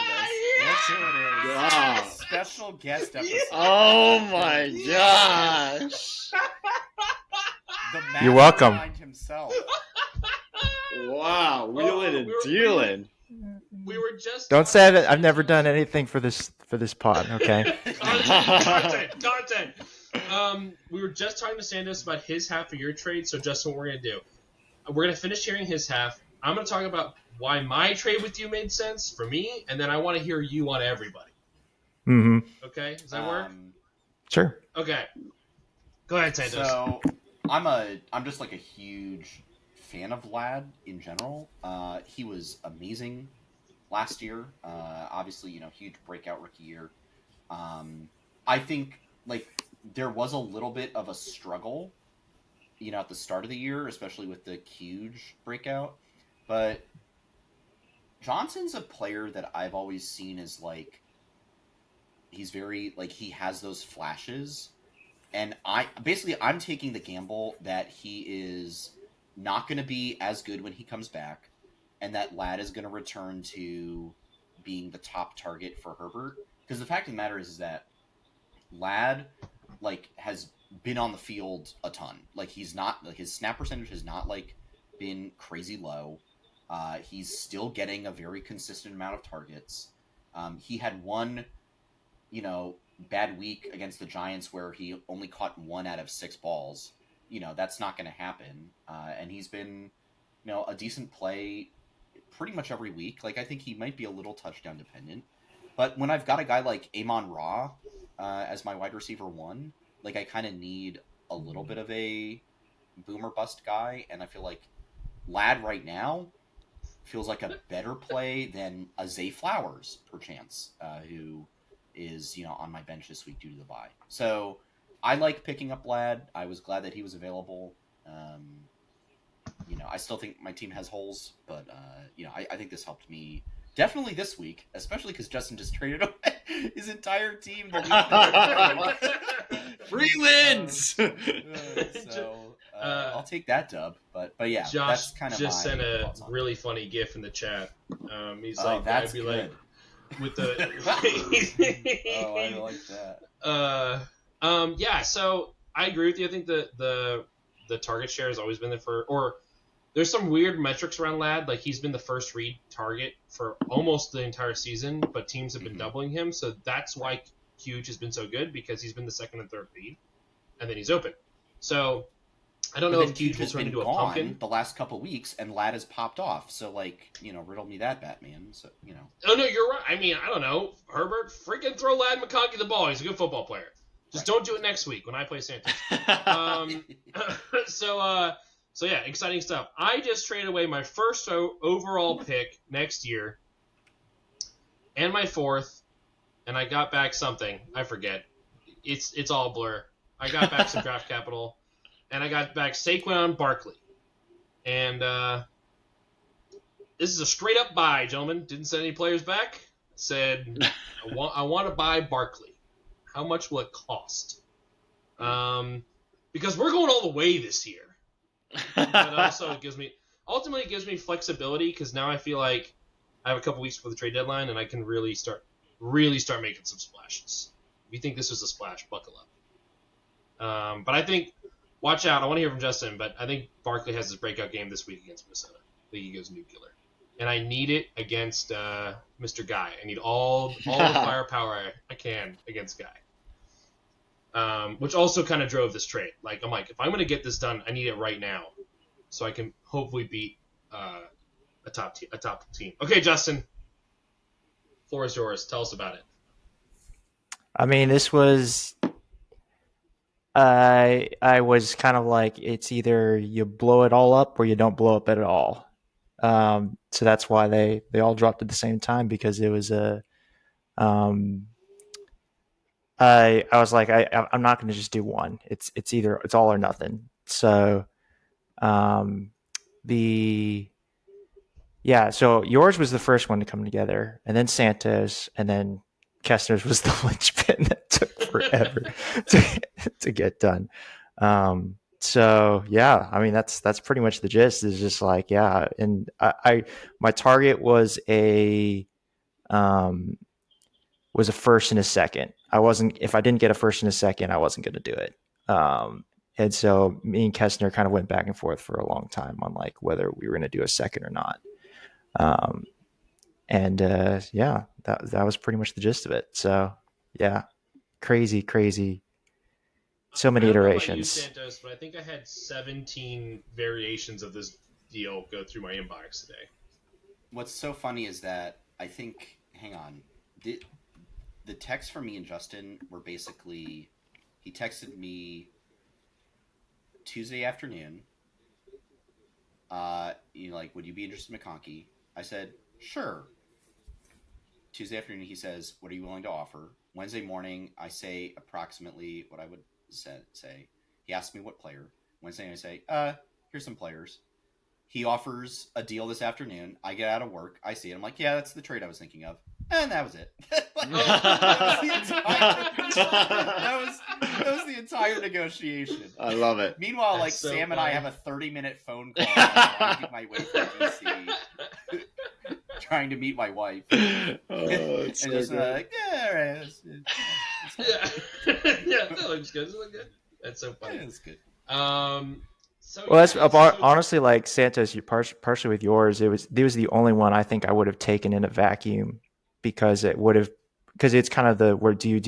Speaker 2: Let's see what it is.
Speaker 3: Wow.
Speaker 2: Special guest episode.
Speaker 3: Oh my gosh.
Speaker 2: The
Speaker 4: You're welcome.
Speaker 2: mastermind himself.
Speaker 3: Wow. Wheeling and
Speaker 1: we were-
Speaker 3: dealing.
Speaker 1: We were just
Speaker 4: Don't say that I've never done anything for this pod. Okay.
Speaker 1: content. We were just talking to Santos about his half of your trade. So Justin, what we're gonna do? We're gonna finish hearing his half. I'm gonna talk about why my trade with you made sense for me, and then I want to hear you on everybody.
Speaker 4: Mm-hmm.
Speaker 1: Okay, does that work?
Speaker 4: Sure.
Speaker 1: Okay. Go ahead, Santos.
Speaker 2: So I'm just like a huge fan of Lad in general. He was amazing last year. Obviously, huge breakout rookie year. I think like there was a little bit of a struggle, at the start of the year, especially with the huge breakout. But Johnson's a player that I've always seen as like he's very like he has those flashes. And I'm taking the gamble that he is not going to be as good when he comes back, and that Lad is going to return to being the top target for Herbert. Because the fact of the matter is that Lad has been on the field a ton. Like he's not his snap percentage has not been crazy low. He's still getting a very consistent amount of targets. He had one, bad week against the Giants where he only caught 1 out of 6 balls. That's not going to happen. And he's been, a decent play pretty much every week. Like, I think he might be a little touchdown dependent. But when I've got a guy like Amon Ra as my wide receiver 1, like, I kind of need a little bit of a boomer bust guy. And I feel like Lad right now feels like a better play than a Zay Flowers, perchance, who is on my bench this week due to the bye. So I like picking up Lad. I was glad that he was available. I still think my team has holes, but I think this helped me definitely this week, especially because Justin just traded away his entire team.
Speaker 3: Free wins.
Speaker 2: I'll take that dub, but yeah,
Speaker 1: Josh
Speaker 2: that's kind of
Speaker 1: just
Speaker 2: my
Speaker 1: sent a
Speaker 2: thoughts on it.
Speaker 1: really funny GIF in the chat. He's
Speaker 2: Oh,
Speaker 1: like,
Speaker 2: that's
Speaker 1: I'd be
Speaker 2: good.
Speaker 1: like, with the.
Speaker 2: Oh, I like that.
Speaker 1: Yeah. So I agree with you. I think the target share has always been there or there's some weird metrics around Lad. Like he's been the first read target for almost the entire season, but teams have been doubling him. So that's why Huge has been so good because he's been the second and third read, and then he's open. So I don't know if Huge will
Speaker 2: has
Speaker 1: turn
Speaker 2: been
Speaker 1: into a
Speaker 2: gone
Speaker 1: pumpkin.
Speaker 2: the last couple weeks, and Lad has popped off. So riddle me that, Batman. So
Speaker 1: Oh no, you're right. I mean, I don't know. Herbert, freaking throw Lad McConkey the ball. He's a good football player. Just don't do it next week when I play Santos. So yeah, exciting stuff. I just traded away my first overall pick next year, and my 4th, and I got back something. I forget. It's all blur. I got back some draft capital, and I got back Saquon Barkley, and this is a straight up buy, gentlemen. Didn't send any players back. Said I want to buy Barkley. How much will it cost? Because we're going all the way this year. But also it gives me flexibility because now I feel like I have a couple weeks before the trade deadline and I can really start making some splashes. If you think this was a splash, buckle up. But I think watch out. I want to hear from Justin, but I think Barkley has his breakout game this week against Minnesota. I think he goes nuclear, and I need it against Mr. Guy. I need all the firepower I can against Guy. Which also kind of drove this trade. Like, I'm like, if I'm going to get this done, I need it right now. So I can hopefully beat a top team. Okay, Justin, floor is yours. Tell us about it.
Speaker 4: I mean, this was I was kind of like, it's either you blow it all up or you don't blow up at all. So that's why they all dropped at the same time, because it was um, I was like, I'm not going to just do one. It's all or nothing. So um, the yeah, so yours was the first one to come together, and then Santos, and then Kessner's was the linchpin that took forever to get done. So yeah, I mean that's pretty much the gist. Is just like, yeah, and I my target um, was a first and a second. I wasn't If I didn't get a first and a second, I wasn't going to do it. And so me and Kessner kind of went back and forth for a long time on like whether we were going to do a second or not. Um, and yeah, that was pretty much the gist of it. So yeah, crazy, so many
Speaker 1: I don't know about you,
Speaker 4: iterations.
Speaker 1: Santos, but I think I had 17 variations of this deal go through my inbox today.
Speaker 2: What's so funny is that I think, hang on, the texts from me and Justin were basically, he texted me Tuesday afternoon, like, would you be interested in McConkey? I said, sure. Tuesday afternoon, he says, what are you willing to offer? Wednesday morning, I say approximately what I would say. He asked me what player. Wednesday, I say, here's some players. He offers a deal this afternoon. I get out of work. I see it. I'm like, yeah, that's the trade I was thinking of. And that was it. that was the entire negotiation.
Speaker 3: I love it.
Speaker 2: Meanwhile,
Speaker 1: That's so
Speaker 2: Sam
Speaker 1: funny.
Speaker 2: and I have a 30-minute phone call making my way from DC, trying to meet my wife.
Speaker 3: It's
Speaker 2: and
Speaker 3: so
Speaker 2: just
Speaker 3: good.
Speaker 2: like, yeah, all right,
Speaker 1: Yeah, that looks good. Does it look good? That's so funny.
Speaker 2: it's good.
Speaker 1: So
Speaker 4: Well, that's
Speaker 1: so-
Speaker 4: honestly, like Santos, you partially with yours. It was the only one I think I would have taken in a vacuum, because it's kind of the where do you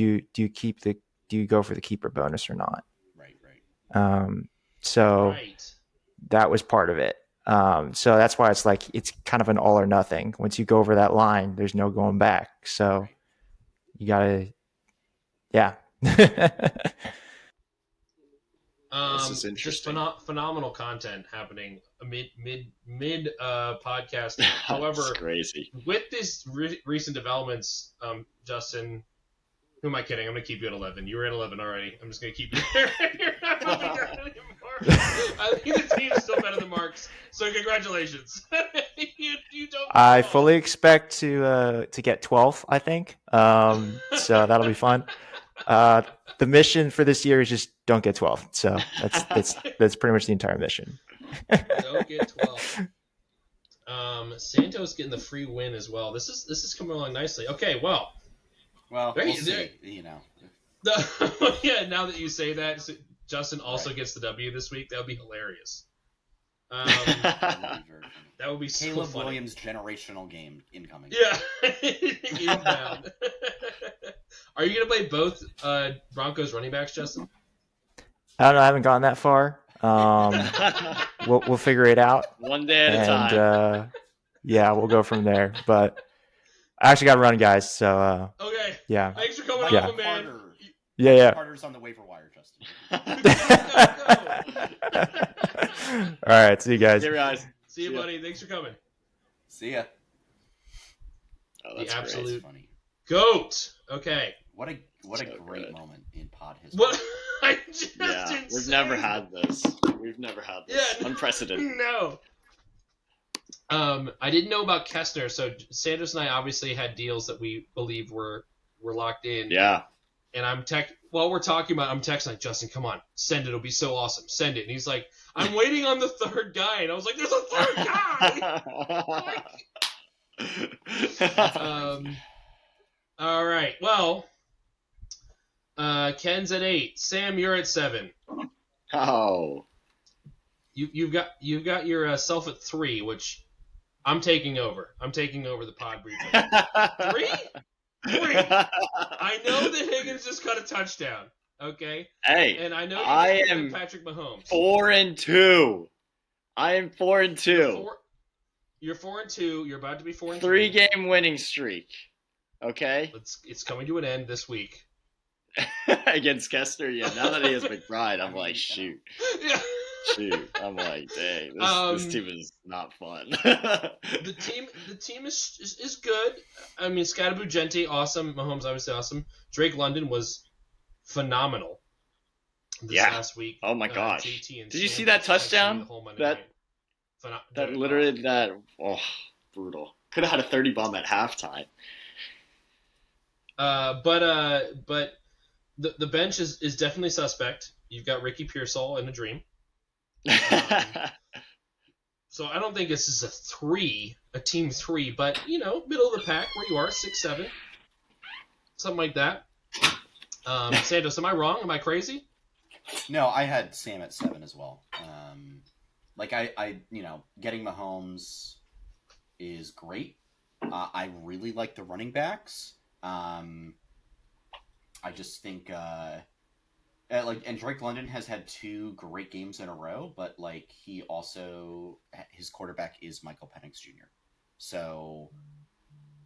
Speaker 4: go for the keeper bonus or not?
Speaker 2: Right.
Speaker 4: So
Speaker 1: right.
Speaker 4: that was part of it. So that's why it's like it's kind of an all or nothing. Once you go over that line, there's no going back. So
Speaker 2: Right.
Speaker 4: you gotta, yeah.
Speaker 3: This is
Speaker 1: Just
Speaker 3: interesting.
Speaker 1: phenomenal content happening mid podcast.
Speaker 3: That's
Speaker 1: However,
Speaker 3: crazy.
Speaker 1: with these recent developments, Justin, who am I kidding? I'm gonna keep you at 11. You were at 11 already. I'm just gonna keep you there. You're not moving there anymore. I think the team's still better than Mark's. So congratulations. you don't.
Speaker 4: I fully expect to get 12th, I think. So that'll be fun. The mission for this year is just don't get 12th. So that's pretty much the entire mission.
Speaker 1: Don't get 12. Santos getting the free win as well. This is coming along nicely. Okay, well,
Speaker 2: We'll
Speaker 1: Right,
Speaker 2: see. You know.
Speaker 1: yeah. Now that you say that, Justin also gets the W this week. That would be hilarious. That would be so
Speaker 2: Caleb
Speaker 1: funny.
Speaker 2: Williams generational game incoming.
Speaker 1: Yeah, inbound. Are you gonna play both Broncos running backs, Justin?
Speaker 4: I don't know. I haven't gotten that far. We'll figure it out.
Speaker 3: One day at a time.
Speaker 4: And yeah, we'll go from there. But I actually got to run, guys. So
Speaker 1: Okay.
Speaker 4: yeah.
Speaker 1: Thanks for coming
Speaker 4: Yeah.
Speaker 1: on, man.
Speaker 4: Yeah.
Speaker 2: Carter's on the waiver wire, Justin.
Speaker 4: All right. See you guys.
Speaker 3: Here, guys.
Speaker 1: See you, buddy. Thanks for coming.
Speaker 2: See ya.
Speaker 3: Oh, that's
Speaker 1: The
Speaker 3: great.
Speaker 1: absolute-
Speaker 2: That's funny.
Speaker 1: GOAT. Okay.
Speaker 2: What a
Speaker 3: So
Speaker 2: great
Speaker 3: good.
Speaker 2: moment in pod history.
Speaker 1: What? I just
Speaker 3: Yeah,
Speaker 1: insane.
Speaker 3: we've never had this.
Speaker 1: Yeah,
Speaker 3: Unprecedented.
Speaker 1: No. I didn't know about Kessner, so Sanders and I obviously had deals that we believe were locked in.
Speaker 3: Yeah.
Speaker 1: And while we're talking about it, I'm texting like, Justin, come on, send it. It'll be so awesome. Send it. And he's like, I'm waiting on the third guy. And I was like, there's a third guy. All right. Well, Ken's at 8. Sam, you're at 7.
Speaker 3: Oh.
Speaker 1: You've got yourself at 3, which I'm taking over. I'm taking over the pod briefing. 3? 3. I know that Higgins just got a touchdown. Okay.
Speaker 3: Hey,
Speaker 1: And I know
Speaker 3: I
Speaker 1: you're
Speaker 3: am
Speaker 1: Patrick Mahomes.
Speaker 3: 4-2. I am 4-2.
Speaker 1: You're 4-2. You're about to be 4-3.
Speaker 3: 3-game winning streak. Okay.
Speaker 1: It's coming to an end this week.
Speaker 3: Against Kester, yeah. Now that he has McBride, I'm like, shoot.
Speaker 1: Yeah.
Speaker 3: Shoot. I'm like, dang, this team is not fun.
Speaker 1: The team is good. I mean, Scatterboo Gente, awesome. Mahomes, obviously awesome. Drake London was phenomenal this last week.
Speaker 3: Oh my gosh.
Speaker 1: JT
Speaker 3: Did you see that touchdown? Brutal. Could have had a 30 bomb at halftime.
Speaker 1: But the bench is definitely suspect. You've got Ricky Pearsall in a dream. So I don't think this is a team 3, but middle of the pack where you are, 6-7, something like that. Santos, am I wrong? Am I crazy?
Speaker 2: No, I had Sam at 7 as well. I getting Mahomes is great. I really like the running backs. I just think and Drake London has had 2 great games in a row, but he also, his quarterback is Michael Penix Jr. So,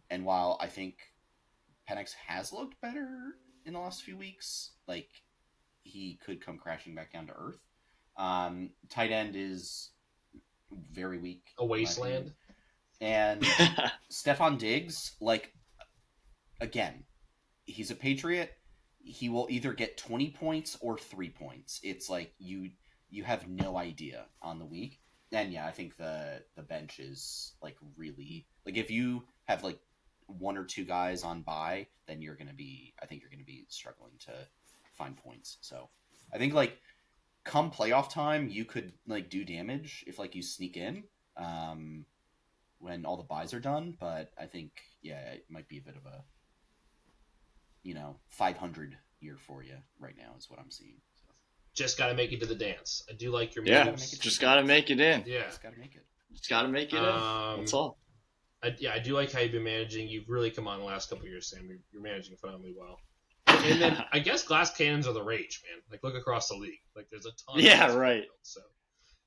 Speaker 2: and while I think Penix has looked better in the last few weeks, he could come crashing back down to earth. Tight end is very weak.
Speaker 1: A wasteland.
Speaker 2: And Stephon Diggs, again, he's a Patriot. He will either get 20 points or 3 points. It's you have no idea on the week. And yeah, I think the bench is really, if you have 1 or 2 guys on bye, then I think you're going to be struggling to find points. So I think come playoff time, you could do damage if you sneak in when all the buys are done. But I think, it might be a bit of a 500 year for you right now is what I'm seeing. So.
Speaker 1: Just got to make it to the dance. I do like your
Speaker 3: moves.
Speaker 1: moves.
Speaker 3: Just got to make it in.
Speaker 1: Yeah.
Speaker 2: Just got to make it.
Speaker 3: Just got to make it in. That's all.
Speaker 1: I do like how you've been managing. You've really come on the last couple of years, Sam. You're managing phenomenally well. And then I guess glass cannons are the rage, man. Look across the league. There's a ton.
Speaker 3: Yeah, right.
Speaker 1: So,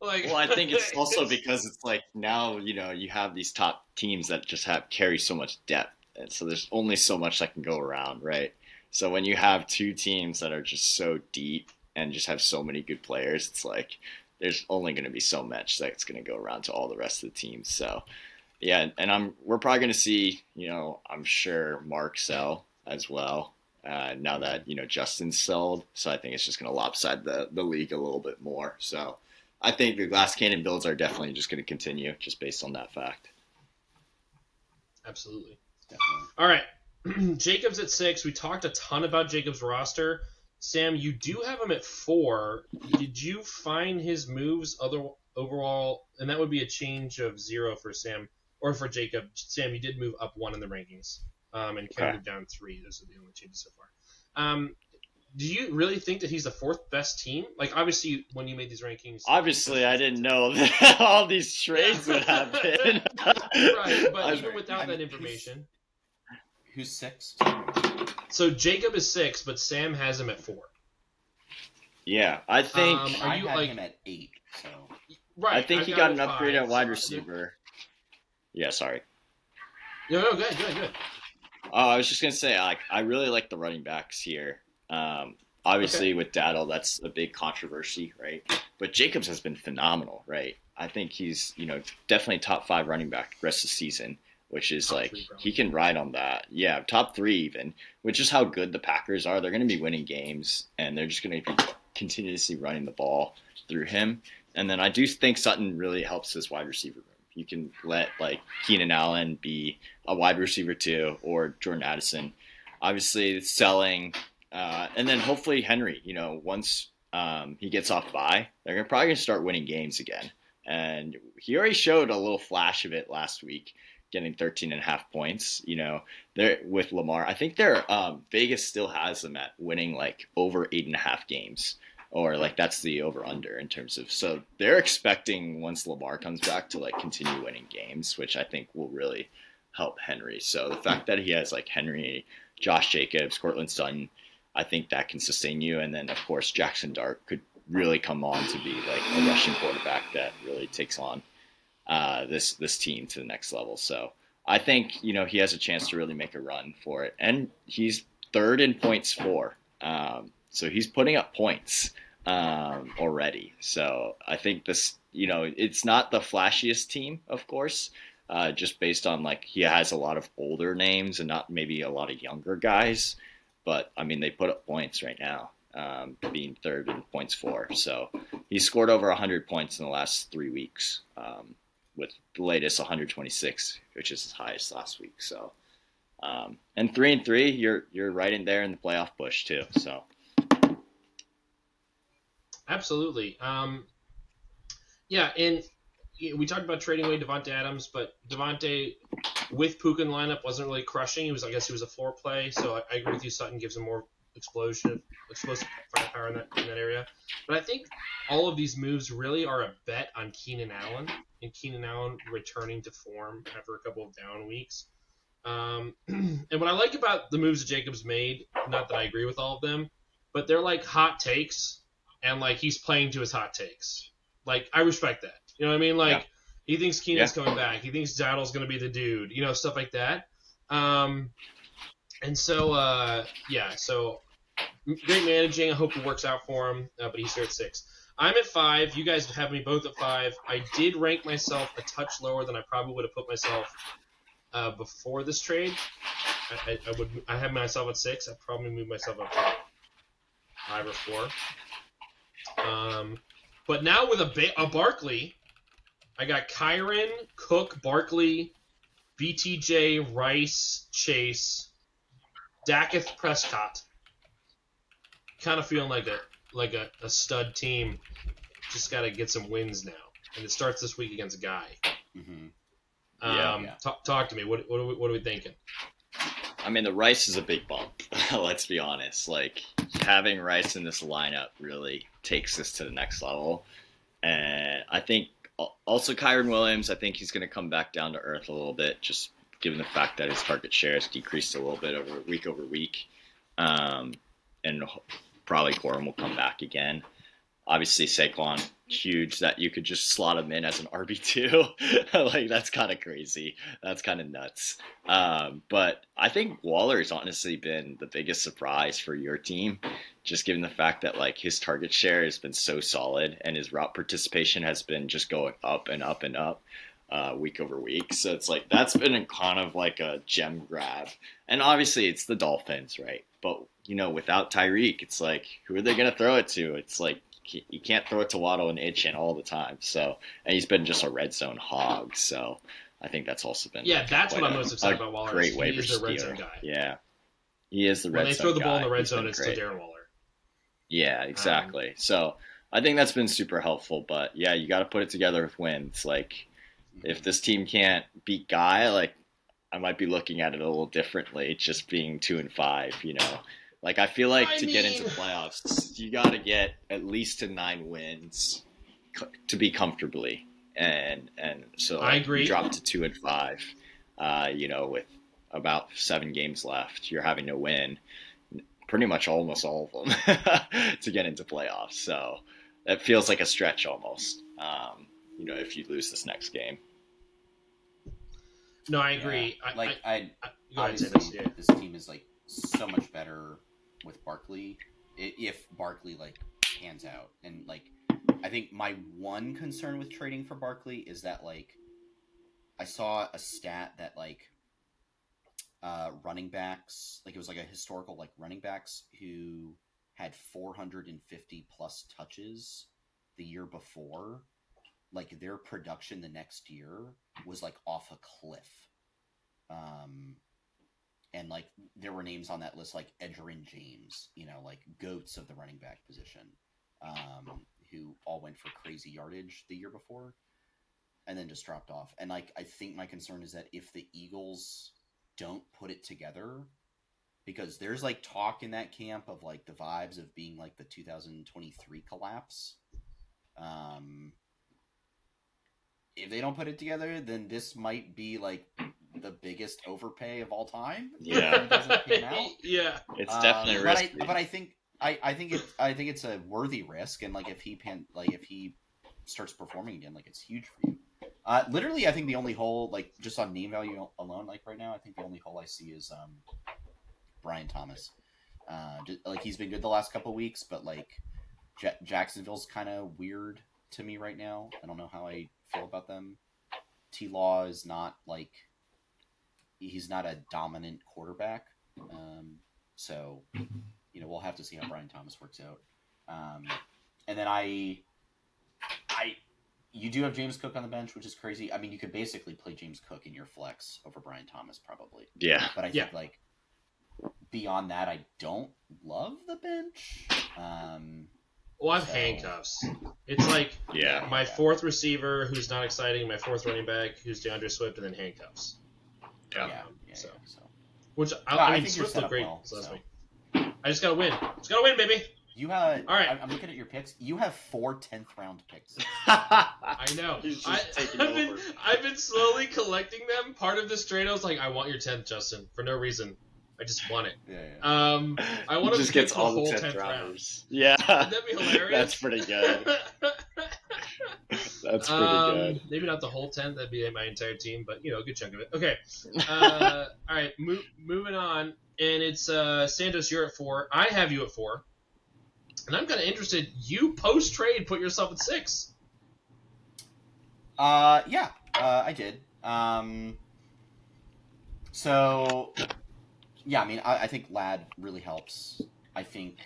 Speaker 3: well, I think it's also because it's now you have these top teams that just carry so much depth, and so there's only so much that can go around, right? So when you have 2 teams that are just so deep and just have so many good players, it's there's only going to be so much that's going to go around to all the rest of the teams. So yeah, and we're probably going to see I'm sure Mark sell as well. Now that Justin's sold, so I think it's just going to lopside the league a little bit more. So I think the glass cannon builds are definitely just going to continue, just based on that fact.
Speaker 1: Absolutely,
Speaker 2: definitely.
Speaker 1: All right, Jacob's at 6. We talked a ton about Jacob's roster. Sam, you do have him at 4. Did you find his moves overall? And that would be a change of 0 for Sam or for Jacob. Sam, you did move up 1 in the rankings. And Ken moved down 3. Those are the only changes so far. Do you really think that he's the 4th best team? Obviously, when you made these rankings...
Speaker 3: Obviously, I didn't know that all these trades would happen.
Speaker 1: Right, but even without that information...
Speaker 2: Who's 6?
Speaker 1: So Jacob is 6, but Sam has him at 4.
Speaker 3: Yeah, I think...
Speaker 2: I had him at 8, so...
Speaker 3: Right, I think he got an upgrade at wide receiver. Yeah, sorry.
Speaker 1: No, good.
Speaker 3: Oh, I was just going to say, I really like the running backs here. Obviously, with Daddle, that's a big controversy, right? But Jacobs has been phenomenal, right? I think he's, definitely top 5 running back the rest of the season, which is top 3, he can ride on that. Yeah, top 3 even, which is how good the Packers are. They're going to be winning games, and they're just going to be continuously running the ball through him. And then I do think Sutton really helps his wide receiver room. You can let Keenan Allen be a wide receiver too, or Jordan Addison. Obviously, selling, and then hopefully Henry. Once he gets off bye, they're probably gonna start winning games again. And he already showed a little flash of it last week, getting 13.5 points. They're with Lamar. I think Vegas still has them at winning over 8.5 games. Or that's the over-under in terms of – so they're expecting once Lamar comes back to continue winning games, which I think will really help Henry. So the fact that he has Henry, Josh Jacobs, Cortland Sutton, I think that can sustain you. And then, of course, Jackson Dart could really come on to be a rushing quarterback that really takes on this team to the next level. So I think he has a chance to really make a run for it, and he's third in points for. So he's putting up points already. So I think this, it's not the flashiest team, of course, just based on like he has a lot of older names and not maybe a lot of younger guys. But I mean, they put up points right now, being third in points for. So he scored over 100 points in the last 3 weeks, with the latest 126, which is his highest last week. So, and 3-3, you're right in there in the playoff push too. So.
Speaker 1: Absolutely. Yeah, and we talked about trading away Devontae Adams, but Devontae with Puka in the lineup wasn't really crushing. I guess he was a floor play, so I agree with you. Sutton gives him more explosive firepower in that area. But I think all of these moves really are a bet on Keenan Allen, and Keenan Allen returning to form after a couple of down weeks. And what I like about the moves that Jacobs made, not that I agree with all of them, but they're like hot takes, and like he's playing to his hot takes. Like, I respect that. You know what I mean? Like, he thinks Keenan's coming back. He thinks Zaddle's going to be the dude. Stuff like that. And so, so great managing. I hope it works out for him, but he's here at 6. I'm at 5. You guys have me both at 5. I did rank myself a touch lower than I probably would have put myself before this trade. I have myself at 6. I'd probably move myself up to 5 or 4. But now with a Barkley, I got Kyron, Cook, Barkley, BTJ, Rice, Chase, Dakith, Prescott. Kind of feeling like a stud team. Just got to get some wins now, and it starts this week against a guy.
Speaker 2: Mm-hmm.
Speaker 1: Talk to me. What are we thinking?
Speaker 3: I mean, the Rice is a big bump. Let's be honest. Like, having Rice in this lineup really takes this to the next level. And I think also Kyron Williams, I think he's going to come back down to earth a little bit, just given the fact that his target share has decreased a little bit over week. And probably Corum will come back again. Obviously, Saquon, huge that you could just slot him in as an RB2. Like, that's kind of crazy. That's kind of nuts. But I think Waller has honestly been the biggest surprise for your team, just given the fact that, like, his target share has been so solid and his route participation has been just going up and up and up week over week. So it's like that's been kind of like a gem grab. And obviously, it's the Dolphins, right? But, without Tyreek, it's like, who are they going to throw it to? It's like, you can't throw it to Waddle and Itchin all the time. So, and he's been just a red zone hog. So I think that's also been
Speaker 1: that's what I'm most excited about Waller.
Speaker 3: Great
Speaker 1: he
Speaker 3: waiver
Speaker 1: is the red
Speaker 3: stealer.
Speaker 1: zone guy.
Speaker 3: Yeah, he is the red zone guy.
Speaker 1: When they throw the ball in the red
Speaker 3: He's
Speaker 1: zone,
Speaker 3: been
Speaker 1: it's to
Speaker 3: great.
Speaker 1: Darren Waller.
Speaker 3: Yeah, exactly. So I think that's been super helpful. But yeah, you got to put it together with wins. Like, if this team can't beat Guy, like, I might be looking at it a little differently. Just being 2-5, Like, I feel like get into playoffs, you got to get at least to 9 wins to be comfortably. And so
Speaker 1: I agree.
Speaker 3: You drop to 2-5, with about 7 games left. You're having to win pretty much almost all of them to get into playoffs. So that feels like a stretch almost, if you lose this next game.
Speaker 1: No, I agree.
Speaker 2: Yeah.
Speaker 1: Obviously,
Speaker 2: this team is like so much better with Barkley, if Barkley like pans out. And like, I think my one concern with trading for Barkley is that, like, I saw a stat that like running backs, like, it was like a historical, like, running backs who had 450 plus touches the year before, like, their production the next year was like off a cliff. And like, there were names on that list like Edgerrin James, like goats of the running back position, who all went for crazy yardage the year before and then just dropped off. And like, I think my concern is that if the Eagles don't put it together, because there's like talk in that camp of like the vibes of being like the 2023 collapse. If they don't put it together, then this might be like the biggest overpay of all time.
Speaker 3: Yeah,
Speaker 2: it doesn't pan out.
Speaker 1: Yeah,
Speaker 3: it's definitely risky.
Speaker 2: But I think it's a worthy risk, and like if he starts performing again, like, it's huge for you. Literally, I think the only hole, like, just on name value alone, like, right now, I think the only hole I see is Brian Thomas. Like, he's been good the last couple of weeks, but, like, Jacksonville's kind of weird to me right now. I don't know how I feel about them. T-Law is not, like, he's not a dominant quarterback. So, we'll have to see how Brian Thomas works out. And then you do have James Cook on the bench, which is crazy. I mean, you could basically play James Cook in your flex over Brian Thomas, probably.
Speaker 3: Yeah.
Speaker 2: But I think, like, beyond that, I don't love the bench.
Speaker 1: Well, I have handcuffs. It's like my fourth receiver, who's not exciting, my fourth running back, who's DeAndre Swift, and then handcuffs. So. Which, I mean, Swift looked great last week. I just gotta win. Just gotta win, baby.
Speaker 2: You have.
Speaker 1: All right.
Speaker 2: I'm looking at your picks. You have 4 10th round picks.
Speaker 1: I know. I've been slowly collecting them. Part of this trade, I was like, I want your 10th, Justin, for no reason. I just want it.
Speaker 2: Yeah.
Speaker 1: I want to
Speaker 3: just
Speaker 1: pick
Speaker 3: gets
Speaker 1: the
Speaker 3: all
Speaker 1: whole
Speaker 3: the
Speaker 1: 10th round.
Speaker 3: rounders. Yeah.
Speaker 1: Wouldn't that be hilarious?
Speaker 3: That's pretty good. That's pretty good.
Speaker 1: Maybe not the whole 10th. That'd be my entire team, but, a good chunk of it. Okay. All right. Moving on. And it's Santos, you're at 4. I have you at 4. And I'm kind of interested. You, post-trade, put yourself at 6.
Speaker 2: Yeah. I did. So... Yeah, I mean, I think Ladd really helps. I think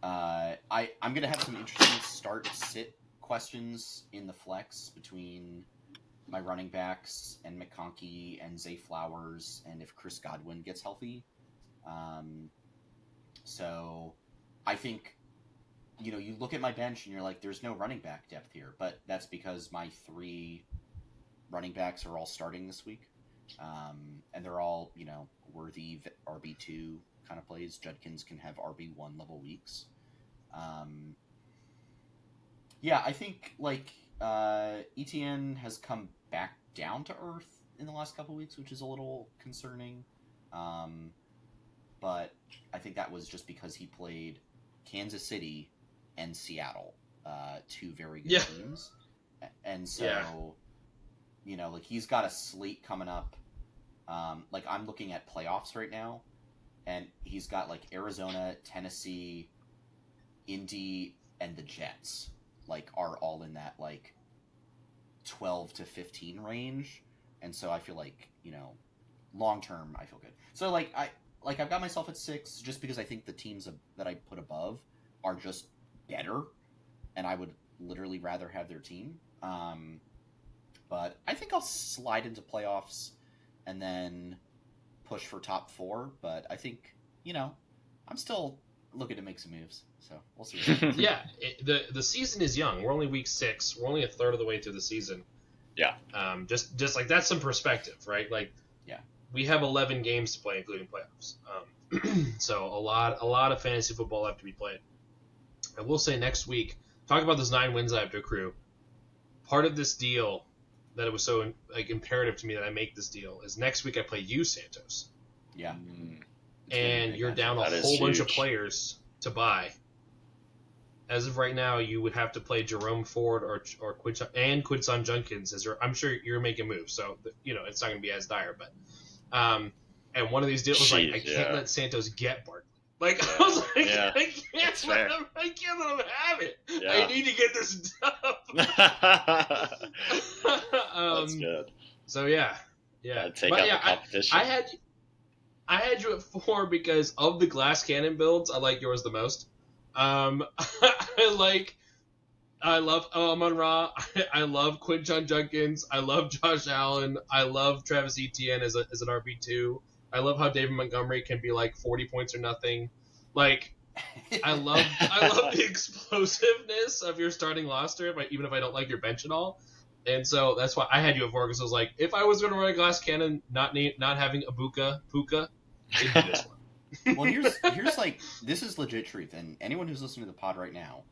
Speaker 2: I'm going to have some interesting start-sit questions in the flex between my running backs and McConkey and Zay Flowers and if Chris Godwin gets healthy. So I think, you look at my bench and you're like, there's no running back depth here. But that's because my 3 running backs are all starting this week. And they're all, worthy RB2 kind of plays. Judkins can have RB1 level weeks. Yeah, I think, like, ETN has come back down to earth in the last couple weeks, which is a little concerning. But I think that was just because he played Kansas City and Seattle, 2 very good teams. And so, like, he's got a slate coming up. Like, I'm looking at playoffs right now, and he's got, like, Arizona, Tennessee, Indy, and the Jets, like, are all in that, like, 12 to 15 range. And so I feel like, long term, I feel good. So, I've got myself at 6 just because I think the teams that I put above are just better, and I would literally rather have their team. But I think I'll slide into playoffs and then push for top 4. But I think, I'm still looking to make some moves. So we'll see.
Speaker 1: Yeah, the season is young. We're only week 6. We're only a third of the way through the season.
Speaker 3: Yeah.
Speaker 1: Just like that's some perspective, right? Like,
Speaker 2: yeah,
Speaker 1: we have 11 games to play, including playoffs. So a lot of fantasy football left to be played. I will say next week, talk about those 9 wins I have to accrue. Part of this deal that it was so imperative to me that I make this deal is next week I play you, Santos.
Speaker 2: Yeah.
Speaker 1: And you're down a whole bunch of players to buy. As of right now, you would have to play Jerome Ford or Quinson Junkins. I'm sure you're making moves, so it's not going to be as dire. But and one of these deals was like, I can't let Santos get Barkley. Like, I was like, I can't let him have it. Yeah. I need to get this done.
Speaker 3: That's good.
Speaker 1: So yeah.
Speaker 3: Take out the competition.
Speaker 1: I had you at 4 because of the glass cannon builds. I like yours the most. I love Amon-Ra. I love Quinton Junkins. I love Josh Allen. I love Travis Etienne as an RB2. I love how David Montgomery can be like 40 points or nothing. Like, I love the explosiveness of your starting roster, even if I don't like your bench at all. And so that's why I had you at 4, because I was like, if I was going to run a glass cannon, not having Puka, it'd be this one.
Speaker 2: Well, here's like, this is legit truth, and anyone who's listening to the pod right now,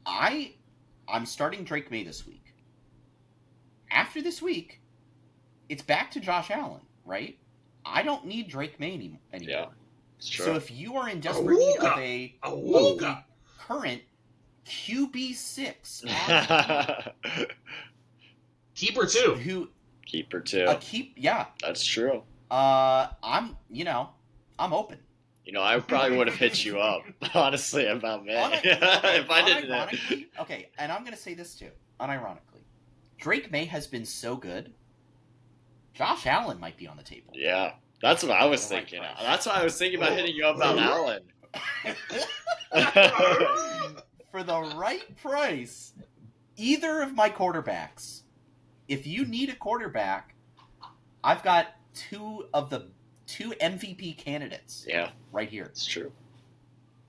Speaker 2: I'm starting Drake May this week. After this week, it's back to Josh Allen, right? I don't need Drake May anymore.
Speaker 3: Yeah, it's true.
Speaker 2: So if you are in desperate need of a current QB6,
Speaker 1: Keeper too.
Speaker 2: Who
Speaker 3: Keeper too.
Speaker 2: Yeah.
Speaker 3: That's true.
Speaker 2: I'm open.
Speaker 3: I probably would have hit you up, honestly, about May. If I didn't.
Speaker 2: Unironically, okay, and I'm going to say this too. Unironically, Drake May has been so good. Josh Allen might be on the table.
Speaker 3: Yeah, that's what I was thinking. That's why I was thinking about hitting you up about Allen.
Speaker 2: For the right price, either of my quarterbacks. If you need a quarterback, I've got two MVP candidates.
Speaker 3: Yeah,
Speaker 2: right here.
Speaker 3: It's true.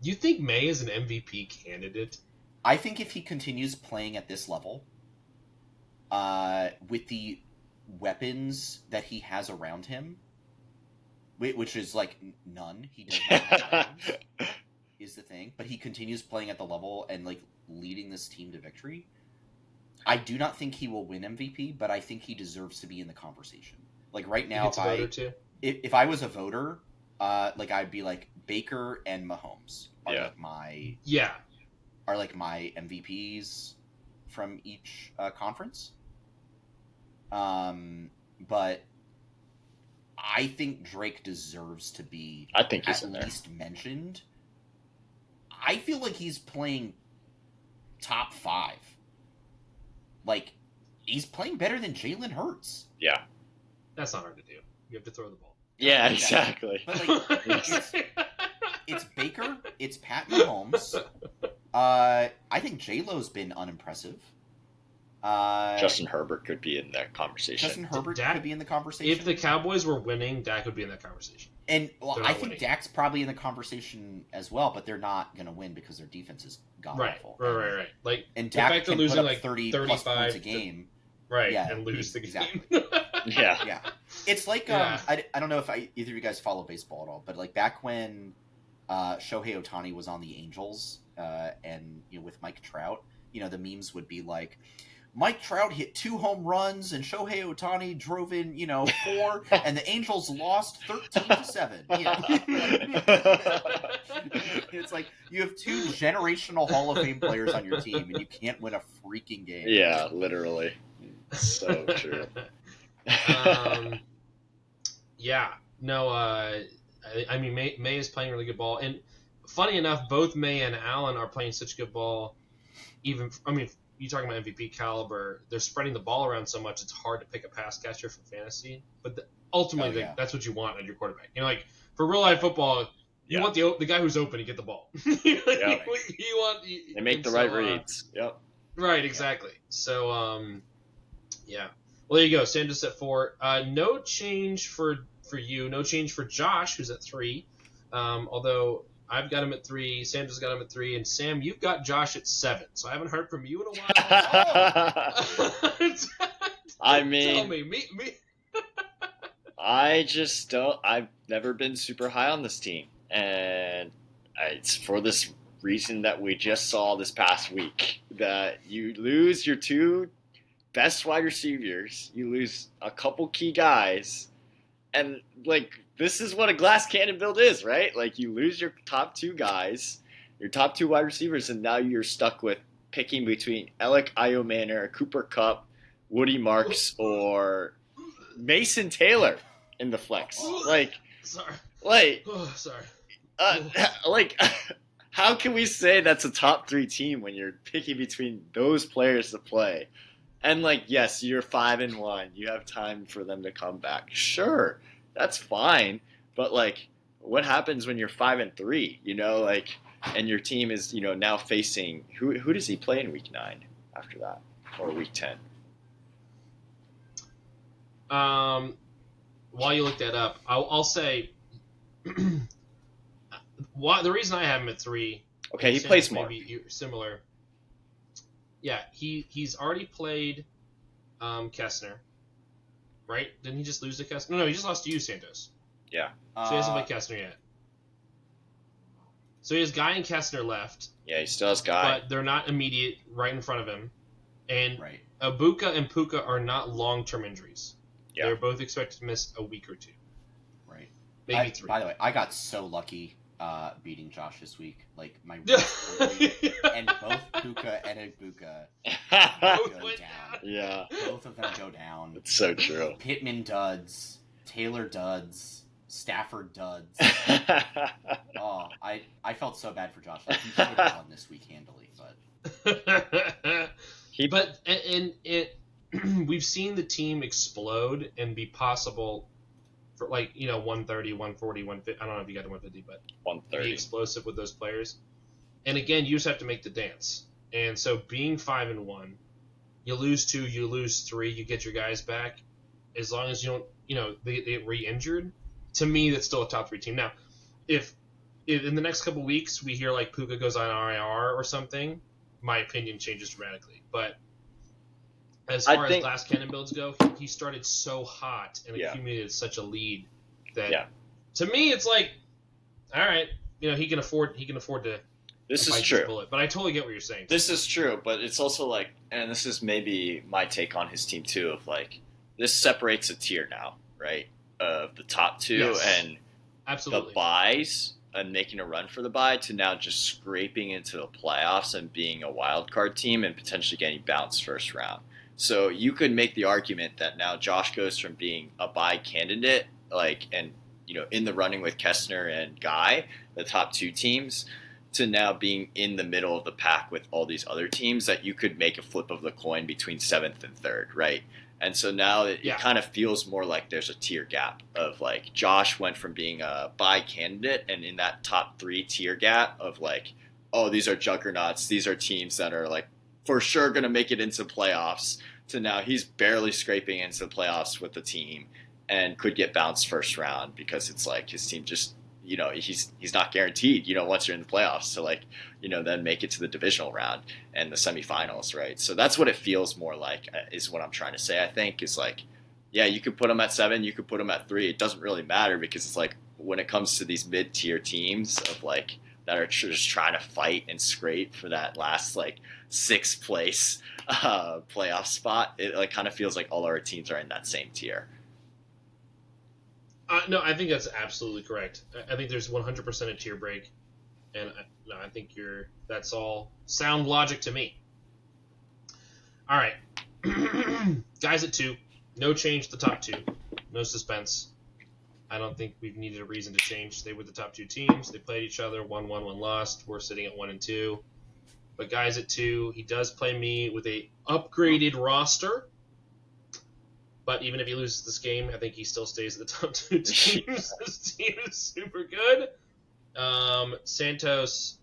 Speaker 1: You think May is an MVP candidate?
Speaker 2: I think if he continues playing at this level, with the weapons that he has around him, which is like none, he doesn't have weapons, is the thing. But he continues playing at the level and like leading this team to victory. I do not think he will win MVP, but I think he deserves to be in the conversation. Like right now, if I was a voter, like I'd be like Baker and Mahomes are like my MVPs from each conference. But I think Drake deserves to be.
Speaker 3: I think he's
Speaker 2: at least mentioned. I feel like he's playing top 5. Like he's playing better than Jalen Hurts.
Speaker 3: Yeah,
Speaker 1: that's not hard to do. You have to throw the ball.
Speaker 3: Yeah, exactly.
Speaker 2: But like, it's Baker, it's Pat Mahomes. I think J-Lo's been unimpressive.
Speaker 3: Justin Herbert could be in that conversation.
Speaker 2: Justin Herbert could be in the conversation.
Speaker 1: If the Cowboys were winning, Dak would be in that conversation.
Speaker 2: And I think Dak's probably in the conversation as well, but they're not going to win because their defense is god-awful.
Speaker 1: Right. Like,
Speaker 2: and Dak can
Speaker 1: losing
Speaker 2: put up
Speaker 1: like
Speaker 2: 30 plus points a game.
Speaker 1: And lose the
Speaker 2: exactly.
Speaker 1: game.
Speaker 2: Yeah. It's like, I don't know if either of you guys follow baseball at all, but like back when Shohei Ohtani was on the Angels and with Mike Trout, the memes would be like, Mike Trout hit 2 home runs and Shohei Ohtani drove in, 4, and the Angels lost 13-7. It's like you have 2 generational Hall of Fame players on your team and you can't win a freaking game.
Speaker 3: Yeah, literally. So true.
Speaker 1: I mean, May is playing really good ball, and funny enough, both May and Allen are playing such good ball. You talking about MVP caliber, they're spreading the ball around so much it's hard to pick a pass catcher for fantasy. But ultimately, that's what you want at your quarterback. Like for real life football, you want the guy who's open to get the ball. They
Speaker 3: make the right reads. Yep.
Speaker 1: Right, exactly. So, Well, there you go. Sandra's at 4. No change for you. No change for Josh, who's at 3. Although I've got him at 3. Sandra's got him at 3. And Sam, you've got Josh at 7. So I haven't heard from you in a while.
Speaker 3: I mean,
Speaker 1: tell me.
Speaker 3: I just don't. I've never been super high on this team. And it's for this reason that we just saw this past week. That you lose your 2 best wide receivers, you lose a couple key guys, and like this is what a glass cannon build is, right? Like you lose your top 2 guys, your top 2 wide receivers, and now you're stuck with picking between Alec Iomanor, Cooper Kupp, Woody Marks, or Mason Taylor in the flex. How can we say that's a top 3 team when you're picking between those players to play? And yes, you're 5-1. You have time for them to come back. Sure, that's fine. But what happens when you're 5-3? And your team is now facing who does he play in week 9 after that, or week 10?
Speaker 1: While you look that up, I'll say the reason I have him at 3.
Speaker 3: Okay, he plays more.
Speaker 1: Maybe similar. Yeah, he's already played Kessner, right? Didn't he just lose to Kessner? No, he just lost to you, Santos.
Speaker 3: Yeah.
Speaker 1: So he hasn't played Kessner yet. So he has Guy and Kessner left.
Speaker 3: Yeah, he still has Guy.
Speaker 1: But they're not immediate right in front of him. And
Speaker 2: right.
Speaker 1: Ibuka and Puka are not long-term injuries.
Speaker 3: Yeah.
Speaker 1: They're both expected to miss a week or 2.
Speaker 2: Right.
Speaker 1: Maybe 3.
Speaker 2: By the way, I got so lucky beating Josh this week. My and both Puka and Ibuka go down.
Speaker 3: Yeah,
Speaker 2: Both of them go down.
Speaker 3: it's so true.
Speaker 2: Pittman duds, Taylor duds, Stafford duds. Oh, I felt so bad for Josh. Like, he should have won this week handily, but
Speaker 1: But and it we've seen the team explode and be possible for 130, 140, 150. I don't know if you got to 150, but be
Speaker 3: 130.
Speaker 1: explosive with those players. And again, you just have to make the dance. And so being 5-1, you lose 2, you lose 3, you get your guys back. As long as you don't, they get re-injured. To me, that's still a top 3 team. Now, if in the next couple weeks we hear like Puka goes on IR or something, my opinion changes dramatically. But as far as last cannon builds go, he started so hot and accumulated such a lead that to me it's like, all right, he can afford to.
Speaker 3: This is true.
Speaker 1: Bullet. But I totally get what you're saying.
Speaker 3: This is true, but it's also like, and this is maybe my take on his team too, of like, this separates a tier now, right? Of the top 2 and
Speaker 1: absolutely
Speaker 3: the buys and making a run for the bye to now just scraping into the playoffs and being a wild card team and potentially getting bounced first round. So you could make the argument that now Josh goes from being a bye candidate, and in the running with Kessner and Guy, the top 2 teams, to now being in the middle of the pack with all these other teams that you could make a flip of the coin between 7th and 3rd, right? And so now it kind of feels more like there's a tier gap of like Josh went from being a bye candidate and in that top 3 tier gap of like, oh, these are juggernauts, these are teams that are like for sure going to make it into playoffs, to now he's barely scraping into the playoffs with the team and could get bounced first round because it's like his team just, he's not guaranteed, once you're in the playoffs to then make it to the divisional round and the semifinals, right? So that's what it feels more like, is what I'm trying to say, I think, is like, yeah, you could put them at 7, you could put them at 3. It doesn't really matter because it's like when it comes to these mid-tier teams of like that are just trying to fight and scrape for that last like 6th place playoff spot, it like kind of feels like all our teams are in that same tier.
Speaker 1: No, I think that's absolutely correct. I think there's 100% a tier break, and I think that's all sound logic to me. All right, guys at 2, no change to the top 2, no suspense. I don't think we've needed a reason to change. They were the top 2 teams. They played each other. 1-1, 1 lost. We're sitting at 1-2. But guys at 2, he does play me with a upgraded roster. But even if he loses this game, I think he still stays at the top 2 teams. This team is super good. Santos,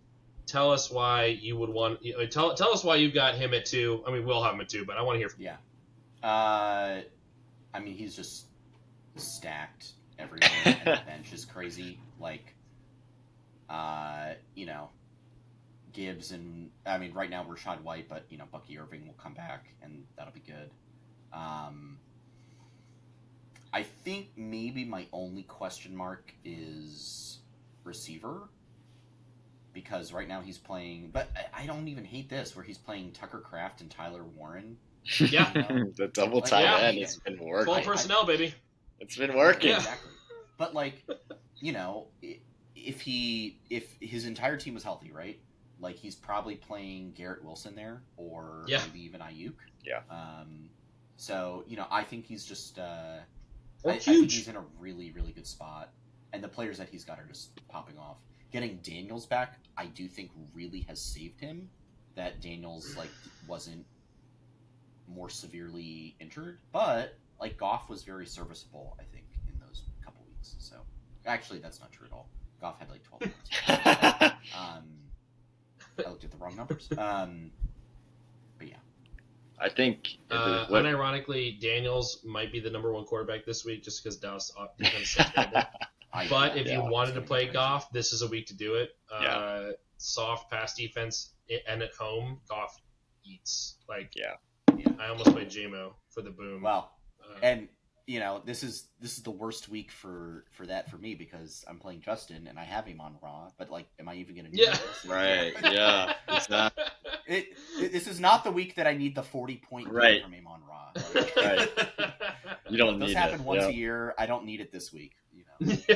Speaker 1: tell us why you would want. Tell us why you've got him at 2. I mean, we'll have him at 2, but I want to hear from you.
Speaker 2: Yeah. I mean, he's just stacked everywhere, and the bench is crazy. Like, Gibbs and right now Rashad White, but Bucky Irving will come back, and that'll be good. I think maybe my only question mark is receiver, because right now he's playing, but I don't even hate this, where he's playing Tucker Kraft and Tyler Warren.
Speaker 1: Yeah.
Speaker 3: The double tight end has been working.
Speaker 1: Full personnel, baby.
Speaker 3: It's been working.
Speaker 2: Yeah, exactly. But if his entire team was healthy, right? Like, he's probably playing Garrett Wilson there, or maybe even Ayuk.
Speaker 3: Yeah.
Speaker 2: So I think he's just. I
Speaker 1: Huge.
Speaker 2: think he's in a really, really good spot, and the players that he's got are just popping off. Getting Daniels back, I do think, really has saved him. That Daniels wasn't more severely injured, but Goff was very serviceable, I think, in those couple weeks. So actually, that's not true at all. Goff had 12 points. I looked at the wrong numbers. But yeah.
Speaker 3: I think
Speaker 1: unironically, Daniels might be the number 1 quarterback this week just because Dallas defense is terrible. But if you wanted to play Goff, this is a week to do it. Soft pass defense and at home, Goff eats. I almost played JMO for the boom.
Speaker 2: Wow. And this is the worst week for that for me, because I'm playing Justin and I have him on Raw. But am I even going to do this?
Speaker 3: Right. Yeah. Exactly.
Speaker 2: This is not the week that I need the 40-point game from him on Raw.
Speaker 3: Right. You don't need it.
Speaker 2: It does happen once a year. I don't need it this week.
Speaker 1: But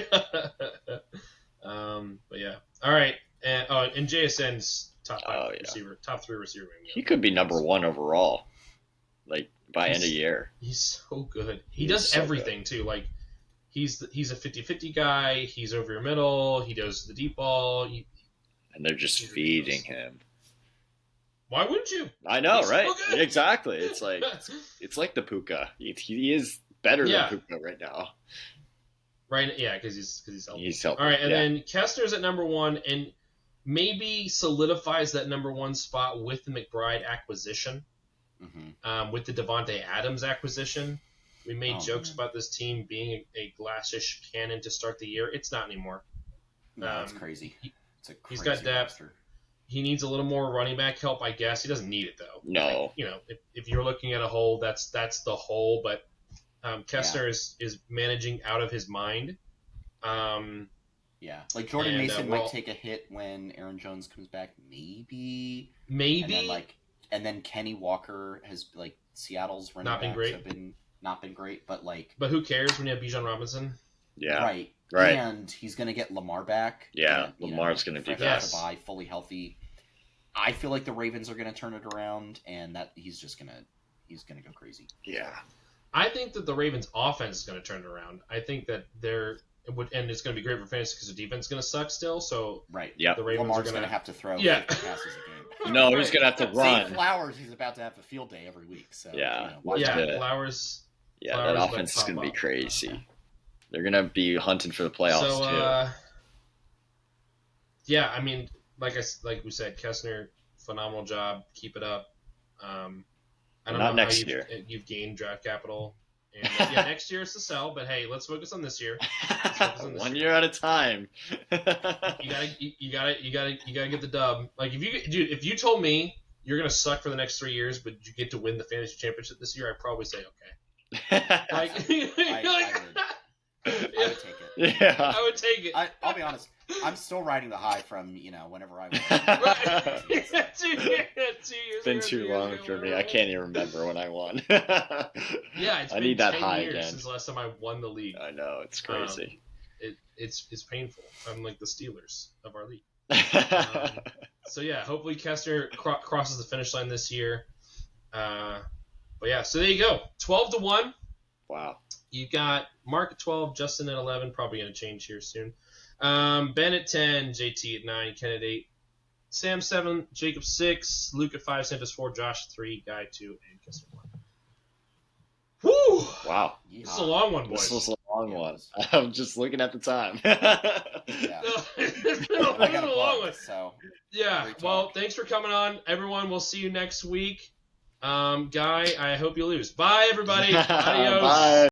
Speaker 1: yeah. All right. And JSN's top 5 receiver, top 3 receiver.
Speaker 3: He could be number 1 overall. like by end of year.
Speaker 1: He's so good. He
Speaker 3: He's
Speaker 1: does
Speaker 3: so
Speaker 1: everything too. Like he's a 50-50 guy. He's over your middle. He does the deep ball.
Speaker 3: And they're just
Speaker 1: He's
Speaker 3: feeding
Speaker 1: ridiculous.
Speaker 3: him.
Speaker 1: Why wouldn't you?
Speaker 3: I know,
Speaker 1: He's
Speaker 3: right?
Speaker 1: so good.
Speaker 3: Exactly. It's like the Puka. He is better
Speaker 1: Yeah.
Speaker 3: than Puka right now.
Speaker 1: Right? Yeah, because he's healthy.
Speaker 3: He's healthy.
Speaker 1: All right, and
Speaker 3: yeah.
Speaker 1: then Kessler's at number 1, and maybe solidifies that number 1 spot with the McBride acquisition, with the Devontae Adams acquisition. We made jokes about this team being a glassish cannon to start the year. It's not anymore.
Speaker 2: No, it's crazy. It's a crazy
Speaker 1: He's got depth.
Speaker 2: roster.
Speaker 1: He needs a little more running back help, I guess. He doesn't need it though.
Speaker 3: No.
Speaker 1: Like, if you're looking at a hole, that's the hole. But Kessler is managing out of his mind.
Speaker 2: Yeah, like Jordan Mason might take a hit when Aaron Jones comes back, maybe. And then Kenny Walker has Seattle's running backs have not been great, but
Speaker 1: who cares when you have Bijan Robinson?
Speaker 3: Yeah.
Speaker 2: Right. And he's going to get Lamar back.
Speaker 3: Yeah,
Speaker 2: and,
Speaker 3: Lamar's going to do
Speaker 2: fresh
Speaker 3: that.
Speaker 2: off the bye, fully healthy. I feel like the Ravens are going to turn it around, and that he's going to go crazy.
Speaker 3: Yeah.
Speaker 1: I think that the Ravens' offense is going to turn it around. I think that and it's going to be great for fantasy because the defense is going to suck still. So
Speaker 3: Yeah.
Speaker 1: the Ravens
Speaker 2: Lamar's
Speaker 1: are
Speaker 2: going to have to throw 50 passes a game.
Speaker 3: No, he's going to have to run.
Speaker 2: Zay Flowers, he's about to have a field day every week. So
Speaker 1: Flowers.
Speaker 3: Yeah, that offense is going to be crazy. They're going to be hunting for the playoffs too.
Speaker 1: Yeah, I mean, like we said, Kessler, phenomenal job. Keep it up. I don't
Speaker 3: Not
Speaker 1: know
Speaker 3: next
Speaker 1: how
Speaker 3: year.
Speaker 1: You've gained draft capital. And next year is to sell, but hey, let's focus on this year.
Speaker 3: 1 year at a time.
Speaker 1: You gotta get the dub. Like if you told me you're gonna suck for the next 3 years, but you get to win the fantasy championship this year, I'd probably say okay. Like,
Speaker 2: I would take it.
Speaker 3: Yeah.
Speaker 1: I would take it.
Speaker 2: I'll be honest. I'm still riding the high from whenever I won.
Speaker 1: Right. 2 years.
Speaker 3: It's been too long for me. I can't even remember when I won.
Speaker 1: Yeah, it's
Speaker 3: I
Speaker 1: been
Speaker 3: need that
Speaker 1: 10
Speaker 3: high
Speaker 1: years
Speaker 3: again.
Speaker 1: since the last time I won the league.
Speaker 3: I know, it's crazy.
Speaker 1: It's painful. I'm like the Steelers of our league. So yeah, hopefully Kessler crosses the finish line this year. But yeah, so there you go. 12-1.
Speaker 3: Wow.
Speaker 1: You got Mark at 12, Justin at 11. Probably going to change here soon. Ben at 10, JT at 9, Ken at 8, Sam 7, Jacob 6, Luke at 5, Santos 4, Josh 3, Guy 2, and Kessler 1. Woo!
Speaker 3: Wow.
Speaker 1: This is a long one, boys.
Speaker 3: This was a long one. I'm just looking at the time.
Speaker 1: It's been a long one.
Speaker 2: So
Speaker 1: yeah, well, thanks for coming on, everyone. We'll see you next week. Guy, I hope you lose. Bye, everybody. Adios.
Speaker 3: Bye.